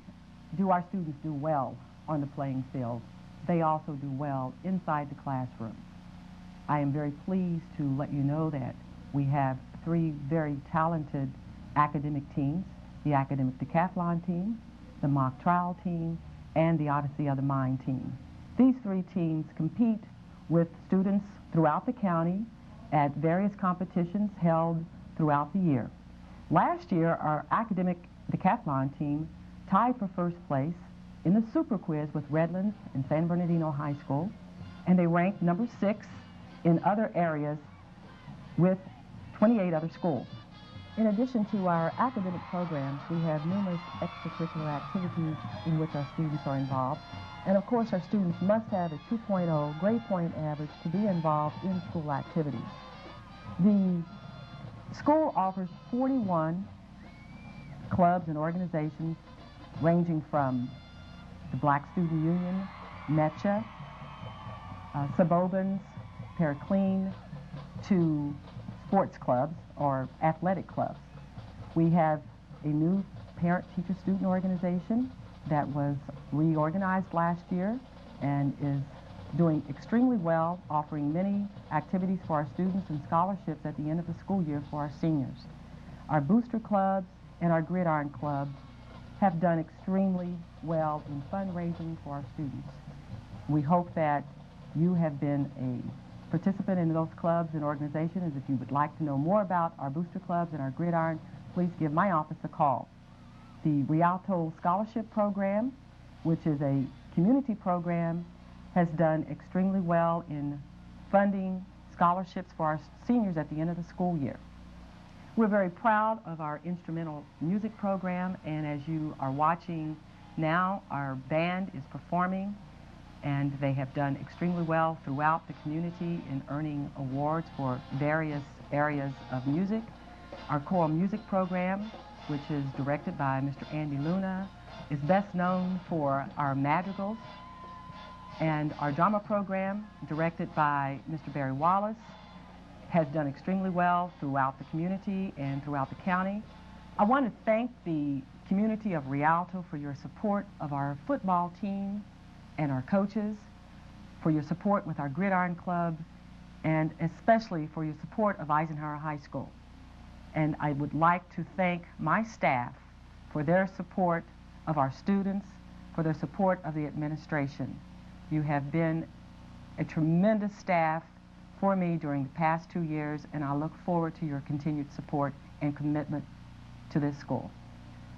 do our students do well on the playing field, they also do well inside the classroom. I am very pleased to let you know that we have 3 very talented academic teams, the academic decathlon team, the mock trial team, and the Odyssey of the Mind team. These 3 teams compete with students throughout the county at various competitions held throughout the year. Last year, our academic decathlon team tied for 1st place in the super quiz with Redlands and San Bernardino High School, and they ranked number 6 in other areas with 28 other schools. In addition to our academic programs, we have numerous extracurricular activities in which our students are involved. And of course, our students must have a 2.0 grade point average to be involved in school activities. The school offers 41 clubs and organizations ranging from the Black Student Union, MECHA, Subobans, Paraclean, to sports clubs or athletic clubs. We have a new parent-teacher-student organization that was reorganized last year and is doing extremely well, offering many activities for our students and scholarships at the end of the school year for our seniors. Our booster clubs and our gridiron club have done extremely well in fundraising for our students. We hope that you have been a participant in those clubs and organizations. If you would like to know more about our booster clubs and our gridiron, please give my office a call. The Rialto Scholarship Program, which is a community program, has done extremely well in funding scholarships for our seniors at the end of the school year. We're very proud of our instrumental music program, and as you are watching now, our band is performing, and they have done extremely well throughout the community in earning awards for various areas of music. Our choral music program, which is directed by Mr. Andy Luna, is best known for our madrigals, and our drama program, directed by Mr. Barry Wallace, has done extremely well throughout the community and throughout the county. I want to thank the community of Rialto for your support of our football team and our coaches, for your support with our Gridiron Club, and especially for your support of Eisenhower High School. And I would like to thank my staff for their support of our students, for their support of the administration. You have been a tremendous staff for me during the past 2 years, and I look forward to your continued support and commitment to this school.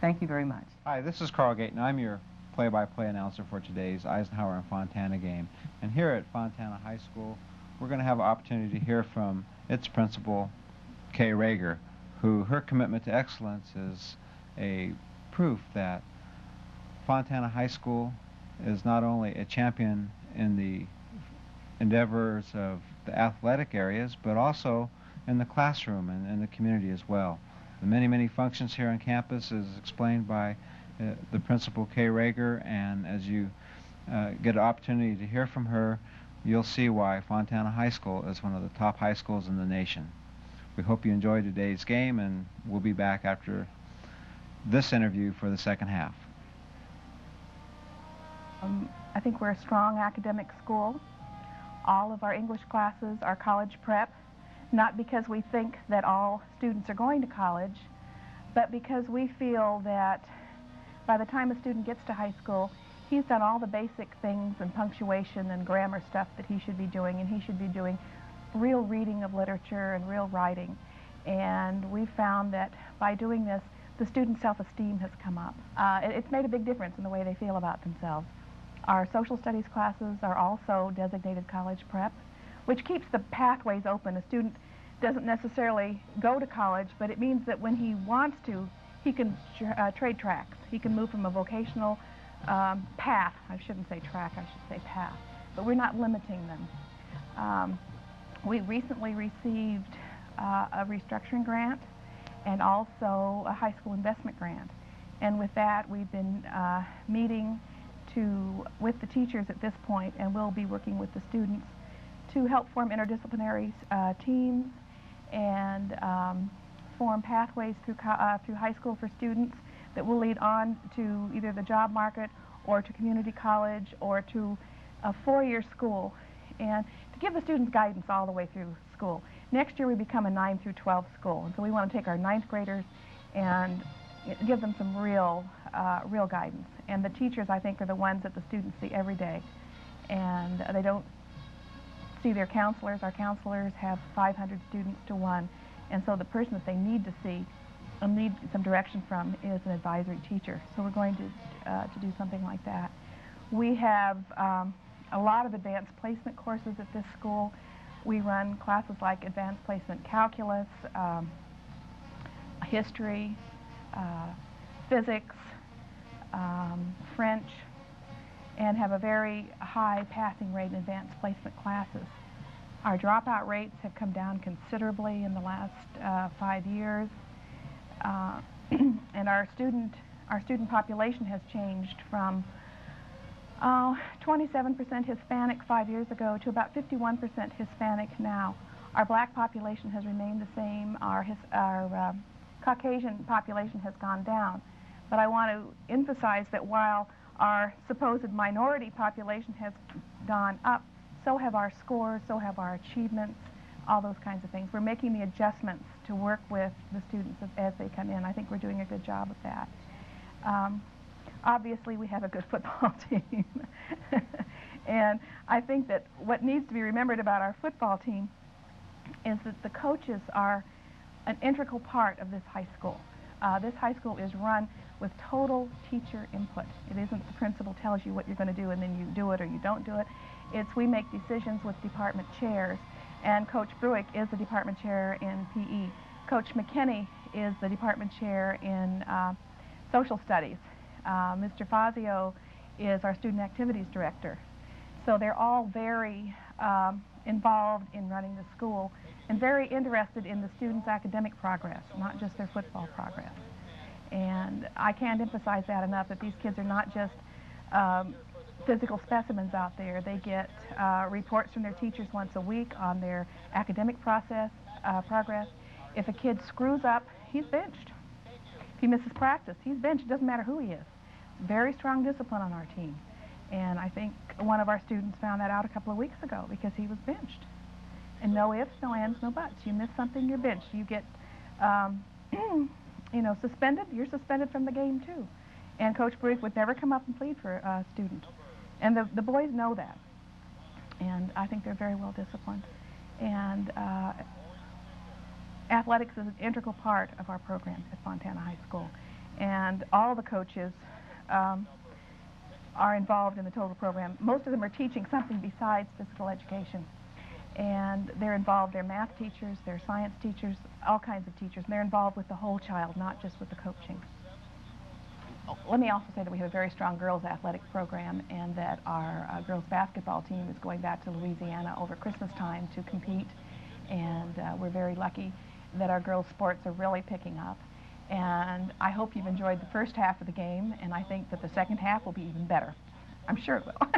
Thank you very much. Hi, this is Carl Gayton. I'm your play-by-play announcer for today's Eisenhower and Fontana game. And here at Fontana High School, we're going to have an opportunity to hear from its principal, Kay Rager, who her commitment to excellence is a proof that Fontana High School is not only a champion in the endeavors of the athletic areas, but also in the classroom and in the community as well. The many, many functions here on campus is explained by the principal, Kay Rager, and as you get an opportunity to hear from her, you'll see why Fontana High School is one of the top high schools in the nation. We hope you enjoyed today's game, and we'll be back after this interview for the second half. I think we're a strong academic school. All of our English classes are college prep, not because we think that all students are going to college, but because we feel that by the time a student gets to high school, he's done all the basic things and punctuation and grammar stuff that he should be doing, and he should be doing real reading of literature and real writing. And we found that by doing this, the student's self-esteem has come up. It's made a big difference in the way they feel about themselves. Our social studies classes are also designated college prep, which keeps the pathways open. A student doesn't necessarily go to college, but it means that when he wants to, he can trade tracks. He can move from a vocational path. I shouldn't say track, I should say path. But we're not limiting them. We recently received a restructuring grant and also a high school investment grant. And with that, we've been meeting with the teachers at this point, and we'll be working with the students to help form interdisciplinary teams and form pathways through high school for students that will lead on to either the job market or to community college or to a four-year school, and to give the students guidance all the way through school. Next year we become a 9 through 12 school, and so we want to take our 9th graders and give them some real guidance. And the teachers, I think, are the ones that the students see every day, and they don't see their counselors. Our counselors have 500 students to one, and so the person that they need to see and need some direction from is an advisory teacher. So we're going to do something like that. We have a lot of advanced placement courses at this school. We run classes like advanced placement calculus, history, physics, French, and have a very high passing rate in advanced placement classes. Our dropout rates have come down considerably in the last 5 years, and our student population has changed from 27% Hispanic 5 years ago to about 51% Hispanic now. Our black population has remained the same. Our Caucasian population has gone down. But I want to emphasize that while our supposed minority population has gone up, so have our scores, so have our achievements, all those kinds of things. We're making the adjustments to work with the students as they come in. I think we're doing a good job of that. Obviously, we have a good football team. And I think that what needs to be remembered about our football team is that the coaches are an integral part of this high school. This high school is run with total teacher input. It isn't the principal tells you what you're going to do and then you do it or you don't do it. It's we make decisions with department chairs, and Coach Bruick is the department chair in PE. Coach McKinney is the department chair in social studies. Mr. Fazio is our student activities director. So they're all very involved in running the school and very interested in the students' academic progress, not just their football progress. And I can't emphasize that enough, that these kids are not just physical specimens out there. They get reports from their teachers once a week on their academic progress. If a kid screws up, he's benched. If he misses practice, he's benched. It doesn't matter who he is. Very strong discipline on our team. And I think one of our students found that out a couple of weeks ago because he was benched. And no ifs, no ands, no buts. You miss something, you're benched. You get, suspended, you're suspended from the game too. And Coach Bruick would never come up and plead for a student. And the boys know that. And I think they're very well disciplined. And athletics is an integral part of our program at Fontana High School. And all the coaches are involved in the total program. Most of them are teaching something besides physical education. And they're involved, they're math teachers, they're science teachers, all kinds of teachers. And they're involved with the whole child, not just with the coaching. Let me also say that we have a very strong girls athletic program, and that our girls basketball team is going back to Louisiana over Christmas time to compete. And we're very lucky that our girls sports are really picking up. And I hope you've enjoyed the first half of the game, and I think that the second half will be even better. I'm sure it will.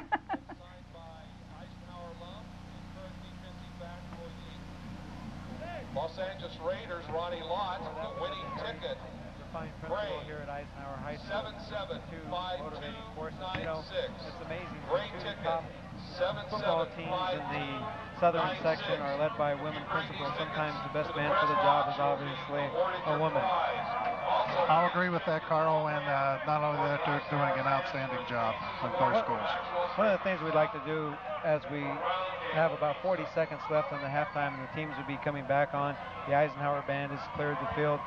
Los Angeles Raiders, Ronnie Lott, the winning ticket. Fine principal here at Eisenhower High School. 2 motivating forces. You know, it's amazing. Great The 2 ticket. top football teams in the southern section are led by women principals. Sometimes the best man for the job is obviously a woman. I'll agree with that, Carl, and not only that, they're doing an outstanding job in both schools. One of the things we'd like to do as we have about 40 seconds left in the halftime and the teams will be coming back on, the Eisenhower band has cleared the field.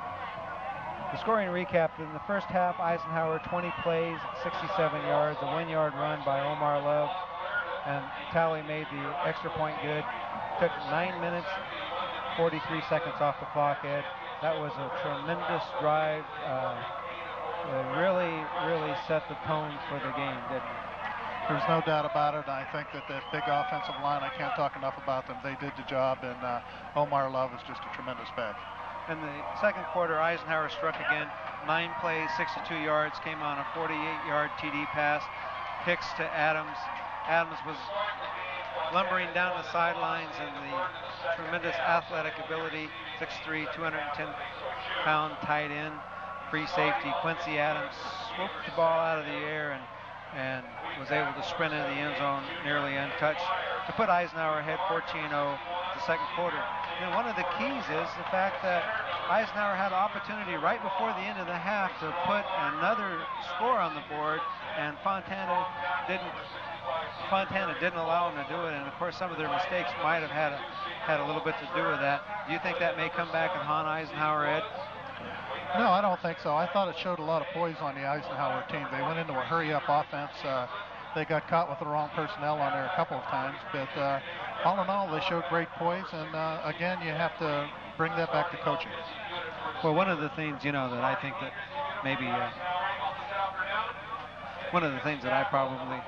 The scoring recap: in the first half, Eisenhower 20 plays, 67 yards, a 1-yard run by Omar Love, and Tally made the extra point good. Took 9 minutes, 43 seconds off the clock, Ed. That was a tremendous drive. It really set the tone for the game, didn't it? There's no doubt about it. I think that big offensive line, I can't talk enough about them. They did the job, and Omar Love is just a tremendous back. In the second quarter, Eisenhower struck again. 9 plays, 62 yards, came on a 48-yard TD pass. Kicks to Adams. Adams was lumbering down the sidelines, and the tremendous athletic ability, 6'3", 210-pound tight end, free safety, Quincy Adams, swooped the ball out of the air and was able to sprint into the end zone nearly untouched to put Eisenhower ahead 14-0 the second quarter. And one of the keys is the fact that Eisenhower had an opportunity right before the end of the half to put another score on the board, and Fontana didn't allow them to do it, and of course some of their mistakes might have had a little bit to do with that. Do you think that may come back and haunt Eisenhower, Ed? No, I don't think so. I thought it showed a lot of poise on the Eisenhower team. They went into a hurry-up offense. They got caught with the wrong personnel on there a couple of times, but all in all, they showed great poise, and again, you have to bring that back to coaching. Well, one of the things, you know, that I think that maybe one of the things that I probably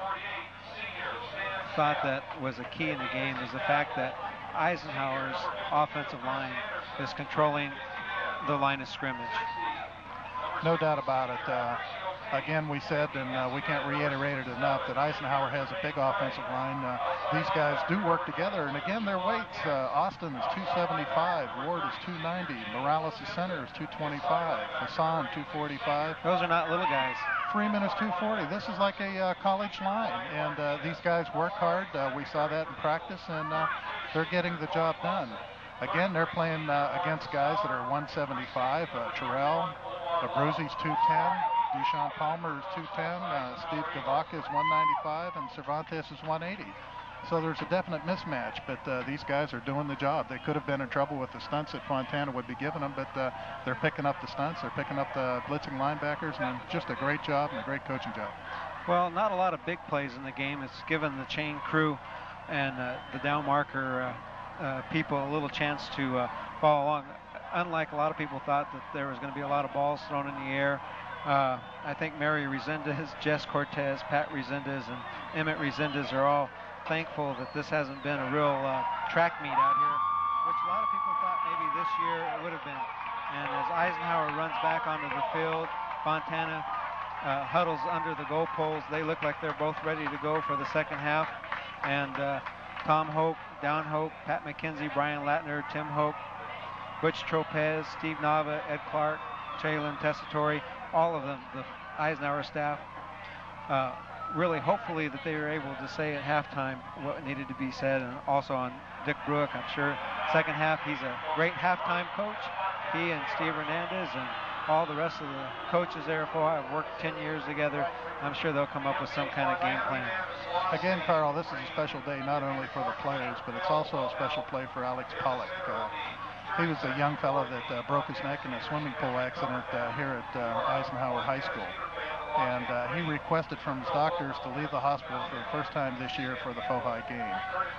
thought that was a key in the game is the fact that Eisenhower's offensive line is controlling the line of scrimmage. No doubt about it. Again, we said, and we can't reiterate it enough, that Eisenhower has a big offensive line. These guys do work together, and again, their weights. Austin is 275, Ward is 290, Morales, the center, is 225, Hassan, 245. Those are not little guys. Freeman is 240. This is like a college line, and these guys work hard. We saw that in practice, and they're getting the job done. Again, they're playing against guys that are 175. Terrell, Abruzzi's 210. Deshaun Palmer is 210. Steve Kavaka is 195, and Cervantes is 180. So there's a definite mismatch, but these guys are doing the job. They could have been in trouble with the stunts that Fontana would be giving them, but they're picking up the stunts. They're picking up the blitzing linebackers, and just a great job and a great coaching job. Well, not a lot of big plays in the game. It's given the chain crew and the down marker people a little chance to follow along. Unlike a lot of people thought that there was going to be a lot of balls thrown in the air. I think Mary Resendez, Jess Cortez, Pat Resendez, and Emmett Resendez are all thankful that this hasn't been a real track meet out here, which a lot of people thought maybe this year it would have been. And as Eisenhower runs back onto the field, Fontana huddles under the goal poles. They look like they're both ready to go for the second half. And Tom Hoke, Don Hoke, Pat McKenzie, Brian Latner, Tim Hoke, Butch Tropez, Steve Nava, Ed Clark, Jalen Tessitore, all of them, the Eisenhower staff, really hopefully that they were able to say at halftime what needed to be said, and also on Dick Bruick, I'm sure second half he's a great halftime coach. He and Steve Hernandez and all the rest of the coaches there have worked 10 years together. I'm sure they'll come up with some kind of game plan. Again, Carl, this is a special day not only for the players, but it's also a special play for Alex Pollock. He was a young fellow that broke his neck in a swimming pool accident here at Eisenhower High School. And he requested from his doctors to leave the hospital for the first time this year for the Fohi game.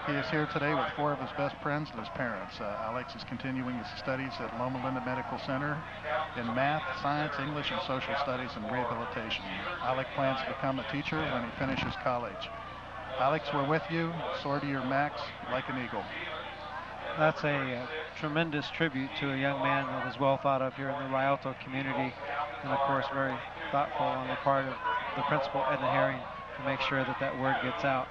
He is here today with 4 of his best friends and his parents. Alex is continuing his studies at Loma Linda Medical Center in math, science, English, and social studies and rehabilitation. Alex plans to become a teacher when he finishes college. Alex, we're with you. Soar to your max like an eagle. That's a tremendous tribute to a young man that is well thought of here in the Rialto community, and of course very thoughtful on the part of the principal, Edna Herring, to make sure that that word gets out.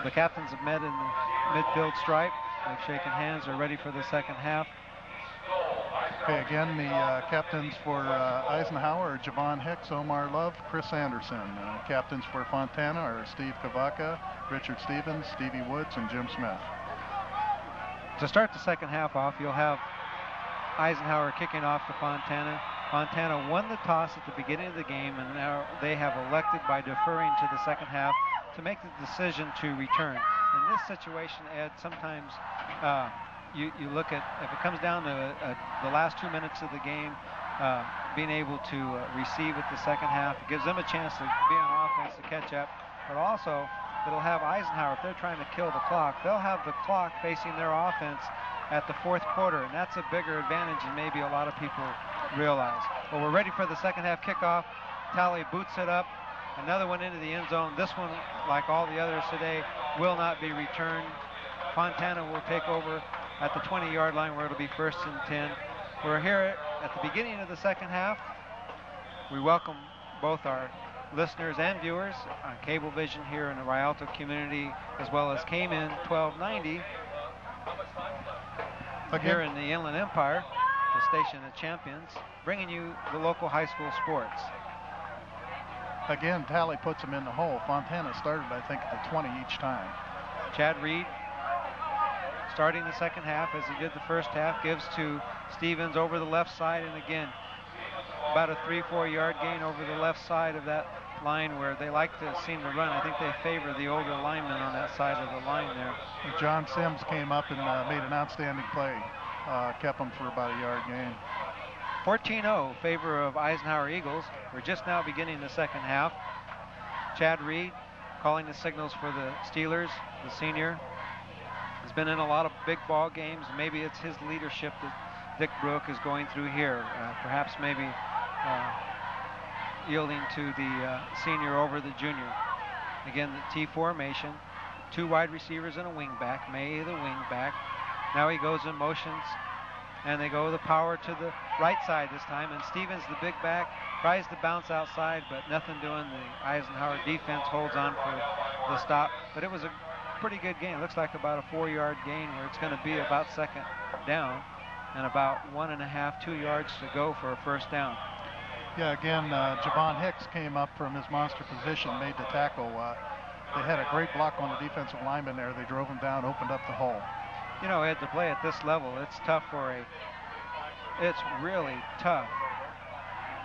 The captains have met in the midfield stripe. They've shaken hands. They're ready for the second half. Okay, again, the captains for Eisenhower are Javon Hicks, Omar Love, Chris Anderson. Captains for Fontana are Steve Kavaka, Richard Stevens, Stevie Woods, and Jim Smith. To start the second half off, you'll have Eisenhower kicking off to Fontana. Fontana won the toss at the beginning of the game, and now they have elected by deferring to the second half to make the decision to return. In this situation, Ed, sometimes you look at, if it comes down to the last 2 minutes of the game, being able to receive at the second half, it gives them a chance to be on offense to catch up, but also it'll have Eisenhower, if they're trying to kill the clock, they'll have the clock facing their offense at the fourth quarter, and that's a bigger advantage than maybe a lot of people realize. Well, we're ready for the second half kickoff. Tally boots it up, another one into the end zone. This one, like all the others today, will not be returned. Fontana will take over at the 20-yard line where it'll be 1st and 10. We're here at the beginning of the second half. We welcome both our listeners and viewers on Cablevision here in the Rialto community, as well as Cayman 1290 here in the Inland Empire, the station of champions, bringing you the local high school sports. Again, Tally puts them in the hole. Fontana started, I think, at the 20 each time. Chad Reed, starting the second half as he did the first half, gives to Stevens over the left side, and again, about a 3-4 yard gain over the left side of that line where they like to seem to run. I think they favor the older linemen on that side of the line there. John Sims came up and made an outstanding play. Kept them for about a yard gain. 14-0 favor of Eisenhower Eagles. We're just now beginning the second half. Chad Reed calling the signals for the Steelers, the senior. Has been in a lot of big ball games. Maybe it's his leadership that Dick Brook is going through here. Perhaps maybe yielding to the senior over the junior. Again, the T formation, 2 wide receivers and a wing back. May the wing back. Now he goes in motions, and they go the power to the right side this time, and Stevens, the big back, tries to bounce outside, but nothing doing. The Eisenhower defense holds on for the stop, but it was a pretty good gain. It looks like about a 4-yard gain where it's going to be about second down and about 1.5, 2 yards to go for a first down. Yeah, again, Javon Hicks came up from his monster position, made the tackle. They had a great block on the defensive lineman there. They drove him down, opened up the hole. You know, Ed, to play at this level, it's tough it's really tough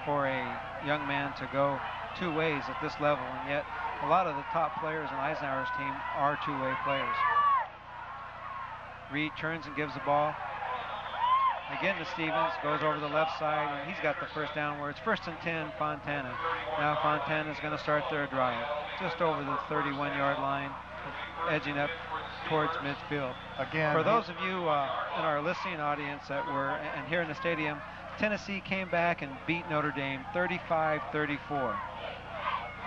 for a young man to go 2 ways at this level, and yet a lot of the top players in Eisenhower's team are 2-way players. Reed turns and gives the ball again to Stevens, goes over the left side, and he's got the first down where it's 1st and 10, Fontana. Now Fontana's going to start their drive just over the 31-yard line, edging up towards midfield. Again, for those of you in our listening audience that were, and here in the stadium, Tennessee came back and beat Notre Dame 35-34.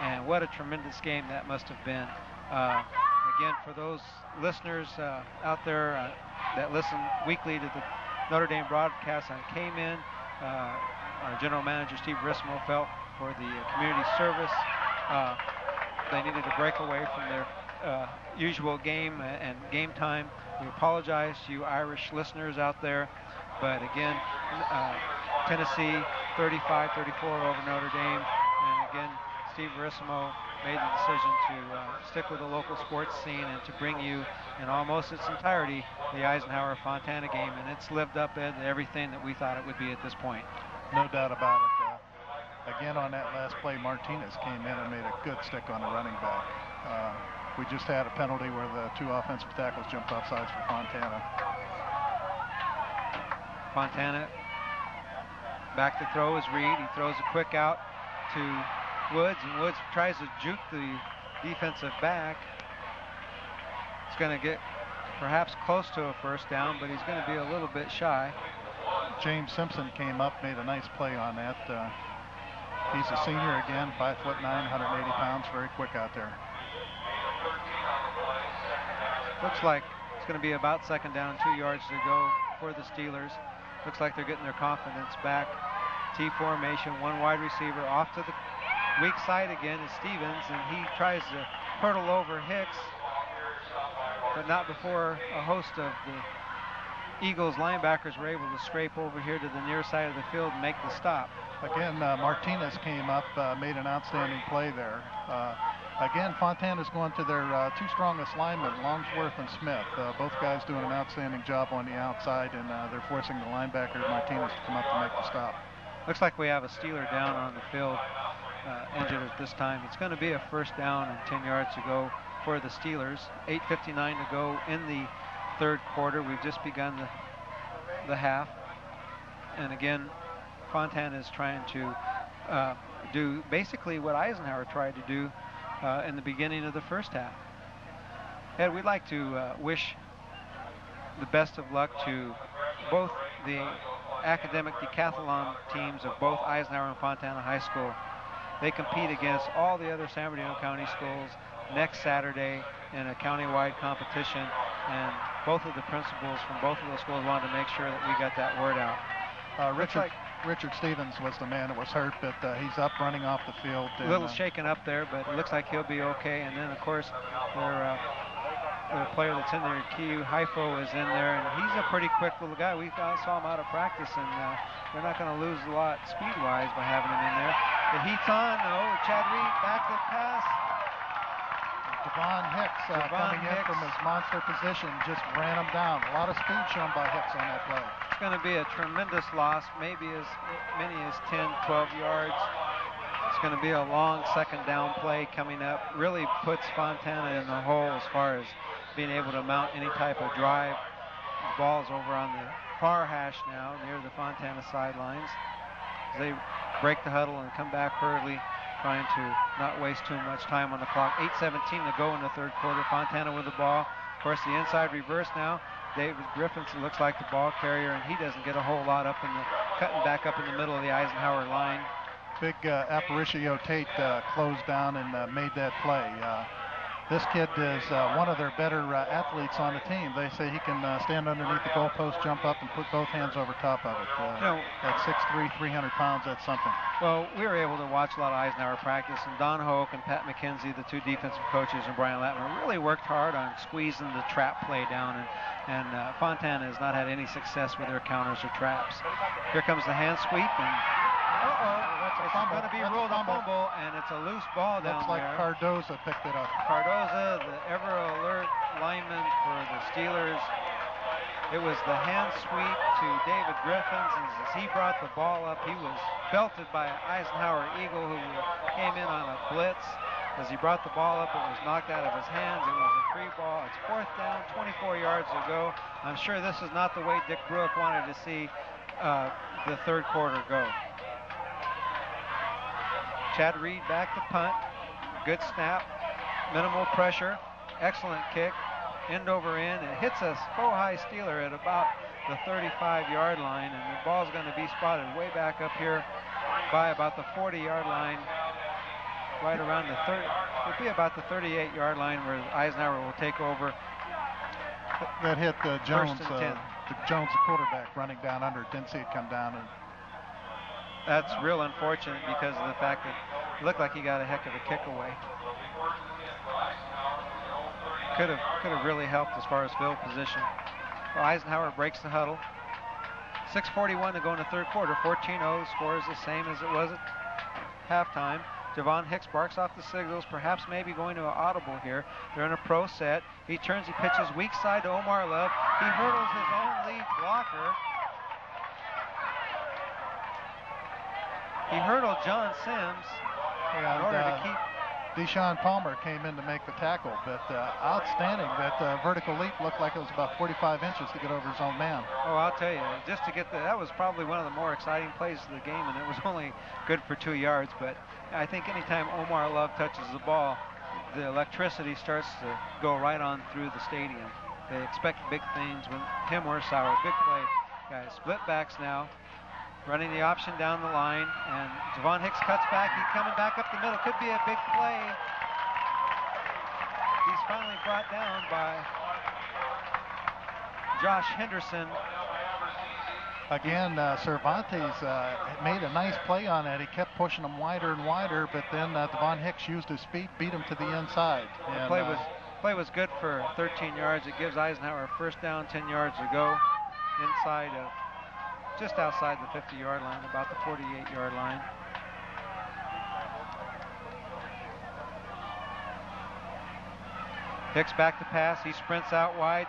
And what a tremendous game that must have been. Again, for those listeners out there that listen weekly to the Notre Dame broadcast on Cayman, our general manager, Steve Rismo, felt for the community service, they needed to break away from their usual game and game time. We apologize to you Irish listeners out there, but again, Tennessee 35-34 over Notre Dame, and again, Steve Rismo made the decision to stick with the local sports scene and to bring you in almost its entirety the Eisenhower-Fontana game, and it's lived up to everything that we thought it would be at this point. No doubt about it. Again, on that last play, Martinez came in and made a good stick on the running back. We just had a penalty where the 2 offensive tackles jumped off sides for Fontana. Fontana back to throw is Reed. He throws a quick out to Woods, and Woods tries to juke the defensive back. It's going to get perhaps close to a first down, but he's going to be a little bit shy. James Simpson came up, made a nice play on that. He's a senior again, 5'9", 180 pounds, very quick out there. Looks like it's going to be about second down, 2 yards to go for the Steelers. Looks like they're getting their confidence back. T formation, 1 wide receiver off to the weak side again is Stevens, and he tries to hurdle over Hicks, but not before a host of the Eagles linebackers were able to scrape over here to the near side of the field and make the stop. Again, Martinez came up, made an outstanding play there. Again, Fontana's going to their two strongest linemen, Longsworth and Smith. Both guys doing an outstanding job on the outside, and they're forcing the linebacker, Martinez, to come up to make the stop. Looks like we have a Steeler down on the field, injured at this time. It's going to be a first down and 10 yards to go for the Steelers. 8:59 to go in the third quarter. We've just begun the half. And again, Fontana is trying to do basically what Eisenhower tried to do in the beginning of the first half. Ed, we'd like to wish the best of luck to both the academic decathlon teams of both Eisenhower and Fontana High School. They compete against all the other San Bernardino County schools next Saturday in a countywide competition, and both of the principals from both of those schools wanted to make sure that we got that word out. Richard Stevens was the man that was hurt, but he's up running off the field. A little shaken up there, but it looks like he'll be okay. And then, of course, their player that's in there, Kiyu Haifo, is in there, and he's a pretty quick little guy. We saw him out of practice, and they're not going to lose a lot speed-wise by having him in there. The heat's on. No, Chad Reed back to pass. Devon Hicks coming in from his monster position, just ran him down. A lot of speed shown by Hicks on that play. It's going to be a tremendous loss, maybe as many as 10, 12 yards. It's going to be a long second down play coming up. Really puts Fontana in the hole as far as being able to mount any type of drive. The ball's over on the far hash now, near the Fontana sidelines. They break the huddle and come back hurriedly, trying to not waste too much time on the clock. 8:17 to go in the third quarter. Fontana with the ball. Of course, the inside reverse now. David Griffin looks like the ball carrier, and he doesn't get a whole lot up in the, cutting back up in the middle of the Eisenhower line. Big Aparicio Tate closed down and made that play. This kid is one of their better athletes on the team. They say he can stand underneath the goalpost, jump up, and put both hands over top of it. At 6'3", 300 pounds, that's something. Well, we were able to watch a lot of Eisenhower practice, and Don Hoke and Pat McKenzie, the two defensive coaches, and Brian Latman really worked hard on squeezing the trap play down, and Fontana has not had any success with their counters or traps. Here comes the hand sweep, and it's going to be ruled a fumble, and it's a loose ball down there. Looks like Cardoza picked it up. Cardoza, the ever-alert lineman for the Steelers. It was the hand sweep to David Griffins, and as he brought the ball up, he was belted by an Eisenhower Eagle who came in on a blitz. As he brought the ball up, it was knocked out of his hands. It was a free ball. It's fourth down, 24 yards to go. I'm sure this is not the way Dick Brook wanted to see the third quarter go. Chad Reed back to punt. Good snap. Minimal pressure. Excellent kick. End over end. It hits a high Steeler at about the 35-yard line, and the ball's going to be spotted way back up here by about the 40-yard line. Right around the 30. It'll be about the 38-yard line where Eisenhower will take over. That hit Jones, the quarterback, running down under. Didn't see it come down. And that's real unfortunate because of the fact that it looked like he got a heck of a kick away. Could have really helped as far as field position. Well, Eisenhower breaks the huddle. 6:41 to go in the third quarter. 14-0. Score is the same as it was at halftime. Javon Hicks barks off the signals, perhaps maybe going to an audible here. They're in a pro set. He turns, he pitches weak side to Omar Love. He hurdles his own lead blocker. He hurdled John Sims in order to keep... Deshaun Palmer came in to make the tackle, but outstanding. That vertical leap looked like it was about 45 inches to get over his own man. Oh, I'll tell you, just to get that was probably one of the more exciting plays of the game, and it was only good for 2 yards, but I think anytime Omar Love touches the ball, the electricity starts to go right on through the stadium. They expect big things with him or Sauer. Big play, guys. Split backs now. Running the option down the line, and Javon Hicks cuts back. He's coming back up the middle. Could be a big play. He's finally brought down by Josh Henderson. Again, Cervantes made a nice play on that. He kept pushing him wider and wider, but then Devon Hicks used his speed, beat him to the inside. The play was good for 13 yards. It gives Eisenhower a first down, 10 yards to go. inside of, just outside the 50-yard line, about the 48-yard line. Hicks back to pass. He sprints out wide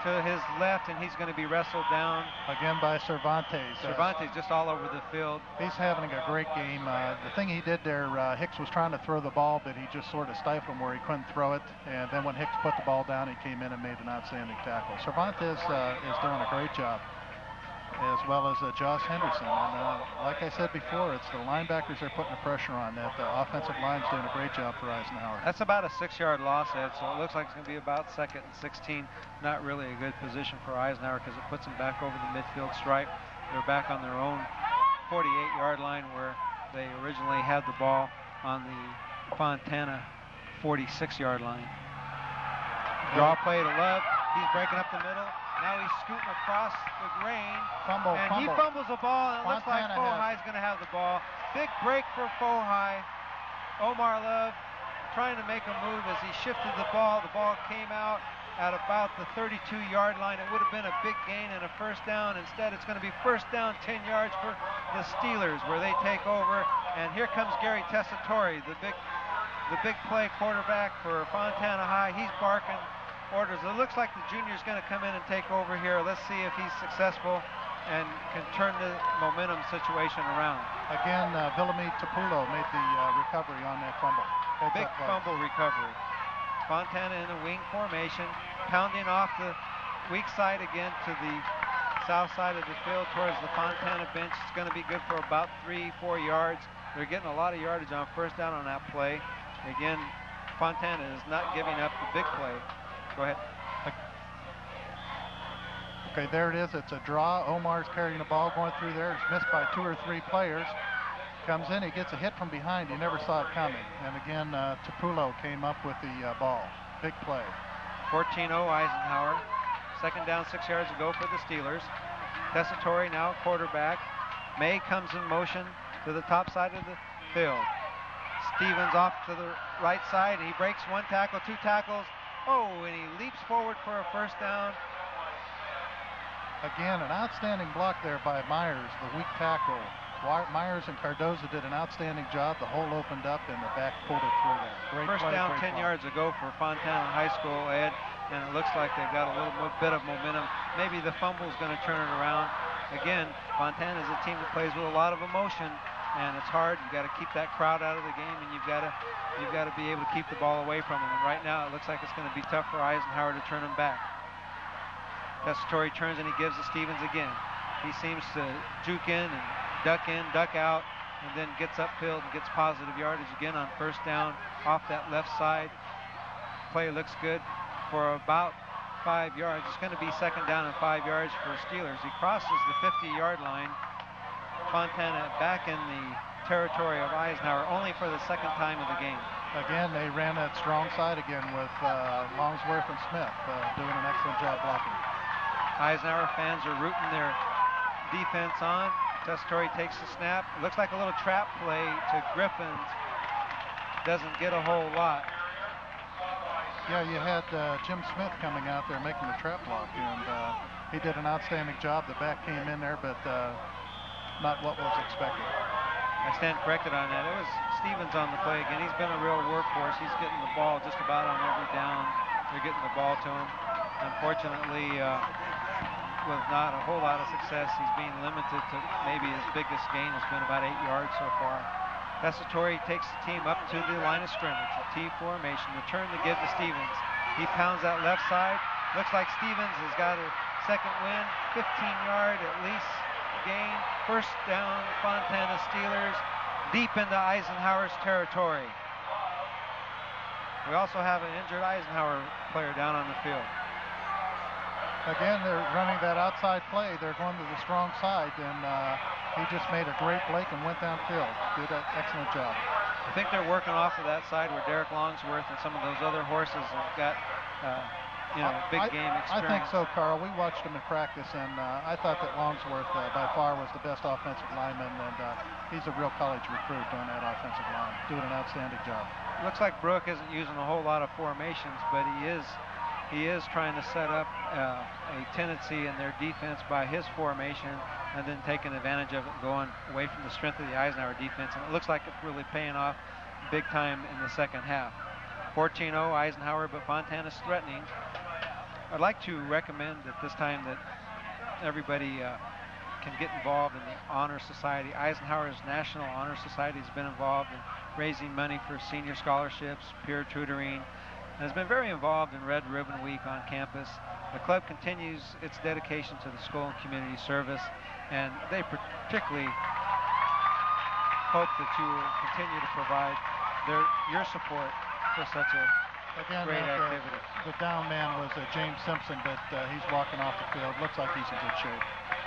to his left, and he's going to be wrestled down. Again by Cervantes. Cervantes just all over the field. He's having a great game. The thing he did there, Hicks was trying to throw the ball, but he just sort of stifled him where he couldn't throw it. And then when Hicks put the ball down, he came in and made an outstanding tackle. Cervantes is doing a great job, as well as Josh Henderson. And like I said before, it's the linebackers they're putting the pressure on. That the offensive line's doing a great job for Eisenhower. That's about a 6-yard loss, Ed, so it looks like it's going to be about 2nd and 16. Not really a good position for Eisenhower because it puts them back over the midfield stripe. They're back on their own 48-yard line where they originally had the ball on the Fontana 46-yard line. Draw play to Love. He's breaking up the middle. Now he's scooting across the grain. He fumbles the ball, and it looks like Fohai's going to have the ball. Big break for Fohai. Omar Love trying to make a move as he shifted the ball. The ball came out at about the 32-yard line. It would have been a big gain and a first down. Instead, it's going to be first down, 10 yards for the Steelers, where they take over. And here comes Gary Tessitore, the big play quarterback for Fontana High. He's barking orders. It looks like the junior's going to come in and take over here. Let's see if he's successful and can turn the momentum situation around. Again, Villami Tapulo made the recovery on that fumble. Big fumble recovery. Fontana in a wing formation, pounding off the weak side again to the south side of the field towards the Fontana bench. It's going to be good for about 3-4 yards. They're getting a lot of yardage on first down on that play. Again, Fontana is not giving up the big play. Go ahead. Okay, there it is. It's a draw. Omar's carrying the ball going through there. It's missed by 2 or 3 players. Comes in, he gets a hit from behind. He never saw it coming. And again, Tapulo came up with the ball. Big play. 14-0 Eisenhower. 2nd down, 6 yards to go for the Steelers. Tessitore now quarterback. May comes in motion to the top side of the field. Stevens off to the right side. He breaks 1 tackle, 2 tackles. Oh, and he leaps forward for a first down. Again, an outstanding block there by Myers, the weak tackle. Myers and Cardoza did an outstanding job. The hole opened up and the back pulled it through there. Great first play, down, great 10 block. yards ago for Fontana High School, Ed, and it looks like they've got a little bit of momentum. Maybe the fumble's going to turn it around. Again, Fontana is a team that plays with a lot of emotion, and it's hard. You've got to keep that crowd out of the game, and you've got to be able to keep the ball away from them. And right now, it looks like it's going to be tough for Eisenhower to turn them back. Tessitore turns and he gives to Stevens again. He seems to juke in, duck out, and then gets upfield and gets positive yardage again on first down off that left side. Play looks good for about 5 yards. It's going to be 2nd down and 5 yards for Steelers. He crosses the 50-yard line. Fontana back in the territory of Eisenhower only for the 2nd time of the game. Again, they ran that strong side again with Longsworth and Smith doing an excellent job blocking. Eisenhower fans are rooting their defense on. Tessitore takes the snap. It looks like a little trap play to Griffins. Doesn't get a whole lot. Yeah, you had Jim Smith coming out there making the trap block, and he did an outstanding job. The back came in there, but not what was expected. I stand corrected on that. It was Stevens on the play again. He's been a real workhorse. He's getting the ball just about on every down. They're getting the ball to him. Unfortunately, with not a whole lot of success, he's being limited to maybe his biggest gain has been about 8 yards so far. Tessitore takes the team up to the line of scrimmage, a T formation, the turn to give to Stevens. He pounds that left side. Looks like Stevens has got a second win, 15-yard at least gain. First down, Fontana Steelers, deep into Eisenhower's territory. We also have an injured Eisenhower player down on the field. Again, they're running that outside play. They're going to the strong side, and he just made a great break and went downfield. Did an excellent job. I think they're working off of that side where Derek Longsworth and some of those other horses have got, big game experience. I think so, Carl. We watched him in practice, and I thought that Longsworth by far was the best offensive lineman, and he's a real college recruit on that offensive line, doing an outstanding job. Looks like Brooke isn't using a whole lot of formations, but he is he is trying to set up a tendency in their defense by his formation and then taking advantage of it and going away from the strength of the Eisenhower defense. And it looks like it's really paying off big time in the second half. 14-0 Eisenhower, but Fontana's threatening. I'd like to recommend at this time that everybody can get involved in the Honor Society. Eisenhower's National Honor Society has been involved in raising money for senior scholarships, peer tutoring, and has been very involved in Red Ribbon Week on campus. The club continues its dedication to the school and community service, and they particularly hope that you will continue to provide your support for such a great activity. The down man was James Simpson, but he's walking off the field. Looks like he's in good shape.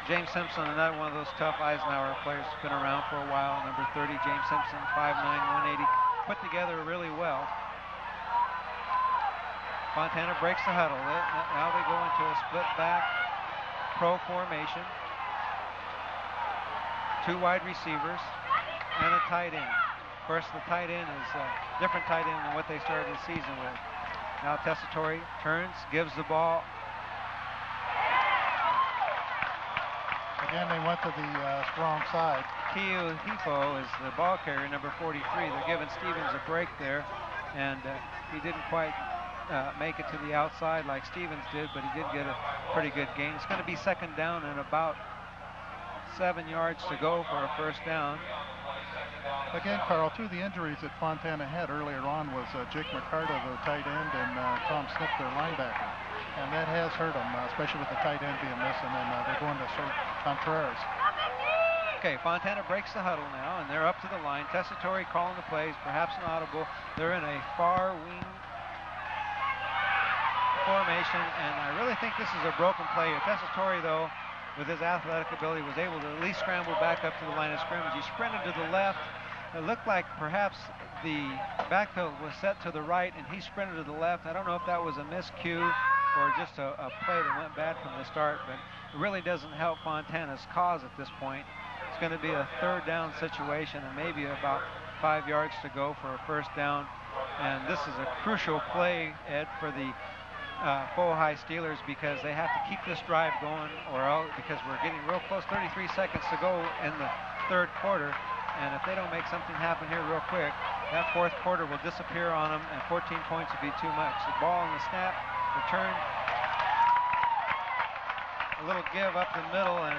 James Simpson, another one of those tough Eisenhower players, has been around for a while. Number 30, James Simpson, 5'9", 180, put together really well. Fontana breaks the huddle. Now they go into a split back pro formation. 2 wide receivers and a tight end. Of course, the tight end is a different tight end than what they started the season with. Now Tessitore turns, gives the ball. Again, they went to the strong side. Kiu Hifo is the ball carrier, number 43. They're giving Stevens a break there, and he didn't quite make it to the outside like Stevens did, but he did get a pretty good gain. It's going to be second down and about 7 yards to go for a first down. Again, Carl, 2 of the injuries that Fontana had earlier on was Jake McCarta, the tight end, and Tom Snip, their linebacker. And that has hurt them, especially with the tight end being missing, and they're going to Contreras. Okay, Fontana breaks the huddle now, and they're up to the line. Tessitore calling the plays, perhaps an audible. They're in a far wing formation, and I really think this is a broken play. Tessitore, though, with his athletic ability, was able to at least scramble back up to the line of scrimmage. He sprinted to the left. It looked like perhaps the backfield was set to the right, and he sprinted to the left. I don't know if that was a miscue or just a play that went bad from the start, but it really doesn't help Fontana's cause at this point. It's going to be a third down situation and maybe about 5 yards to go for a first down. And this is a crucial play, Ed, for the Fohai Steelers, because they have to keep this drive going, or else, because we're getting real close, 33 seconds to go in the third quarter. And if they don't make something happen here real quick, that fourth quarter will disappear on them, and 14 points will be too much. The ball on the snap, return, a little give up the middle, and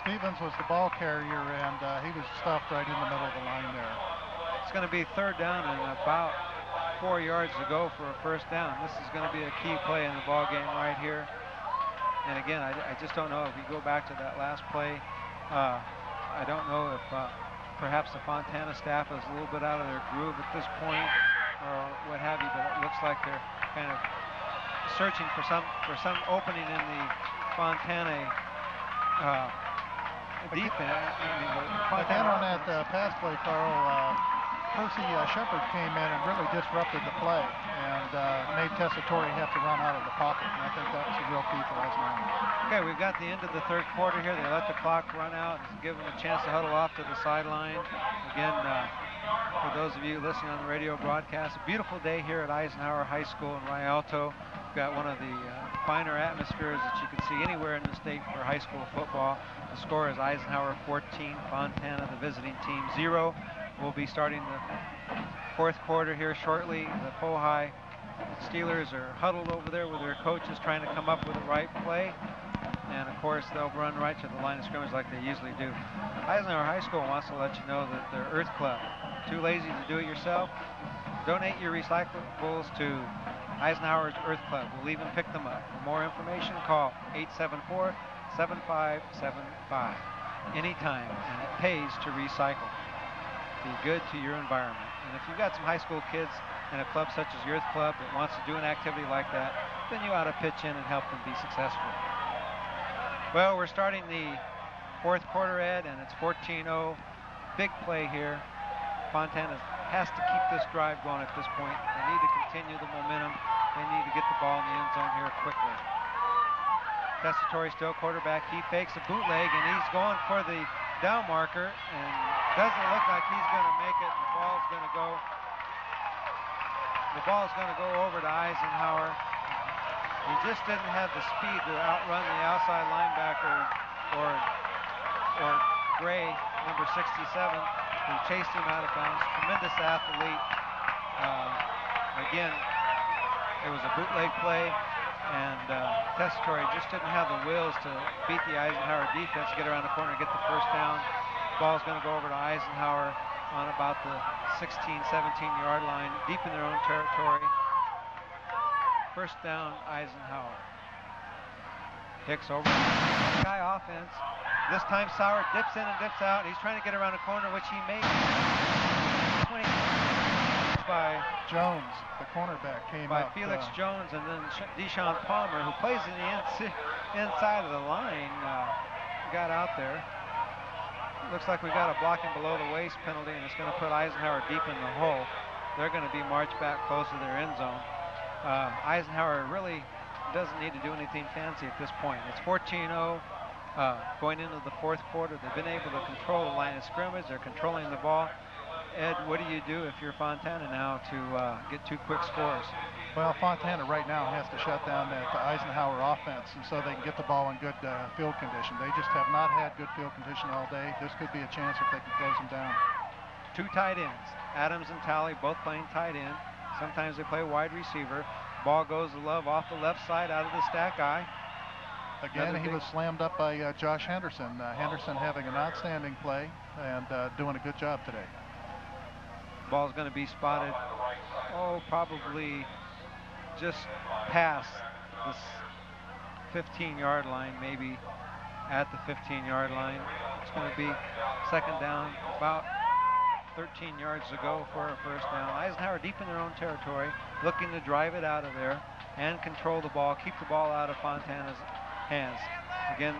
Stevens was the ball carrier, and he was stuffed right in the middle of the line there. It's going to be third down and about 4 yards to go for a first down. This is going to be a key play in the ball game right here. And again, I just don't know if you go back to that last play. I don't know if perhaps the Fontana staff is a little bit out of their groove at this point or what have you, but it looks like they're kind of searching for some opening in the Fontana defense. Again, on that pass play, Carl, Percy Shepard came in and really disrupted the play and made Tessitore have to run out of the pocket, and I think that was a real key for Eisenhower. Okay, we've got the end of the third quarter here. They let the clock run out and give them a chance to huddle off to the sideline. Again, for those of you listening on the radio broadcast, a beautiful day here at Eisenhower High School in Rialto. We've got one of the finer atmospheres that you can see anywhere in the state for high school football. The score is Eisenhower 14, Fontana, the visiting team, 0. We'll be starting the fourth quarter here shortly. The Fohai Steelers are huddled over there with their coaches trying to come up with the right play. And of course, they'll run right to the line of scrimmage like they usually do. Eisenhower High School wants to let you know that their Earth Club, too lazy to do it yourself, donate your recyclables to Eisenhower's Earth Club. We'll even pick them up. For more information, call 874-7575 anytime, and it pays to recycle. Be good to your environment. And if you've got some high school kids in a club such as your Earth Club that wants to do an activity like that, then you ought to pitch in and help them be successful. Well, we're starting the fourth quarter, Ed, and it's 14-0. Big play here. Fontana has to keep this drive going at this point. They need to continue the momentum. They need to get the ball in the end zone here quickly. Tessitore still quarterback. He fakes a bootleg, and he's going for the down marker, and doesn't look like he's going to make it. The ball's going to go The ball is going to go over to Eisenhower. He just didn't have the speed to outrun the outside linebacker or Gray, number 67, who chased him out of bounds. Tremendous athlete. Again, it was a bootleg play, and Tessitore just didn't have the wills to beat the Eisenhower defense, get around the corner, get the first down. Ball's going to go over to Eisenhower on about the 16, 17-yard line, deep in their own territory. First down, Eisenhower. Hicks over. Sky offense. This time Sauer dips in and dips out. He's trying to get around a corner, which he made. 20 by Jones, the cornerback, came by up. Felix Jones, and then Deshaun Palmer, who plays in the inside of the line, got out there. Looks like we've got a blocking below the waist penalty, and it's going to put Eisenhower deep in the hole. They're going to be marched back close to their end zone. Eisenhower really doesn't need to do anything fancy at this point. It's 14-0 going into the fourth quarter. They've been able to control the line of scrimmage. They're controlling the ball. Ed, what do you do if you're Fontana now to get 2 quick scores? Well, Fontana right now has to shut down that Eisenhower offense, and so they can get the ball in good field condition. They just have not had good field condition all day. This could be a chance if they can close them down. 2 tight ends, Adams and Talley, both playing tight end. Sometimes they play wide receiver. Ball goes to Love off the left side out of the stack eye. Again, he was slammed up by Josh Henderson. Henderson having an outstanding play and doing a good job today. Ball's going to be spotted, probably just past this 15-yard line, maybe at the 15-yard line. It's going to be second down, about 13 yards to go for a first down. Eisenhower deep in their own territory, looking to drive it out of there and control the ball, keep the ball out of Fontana's hands. Again,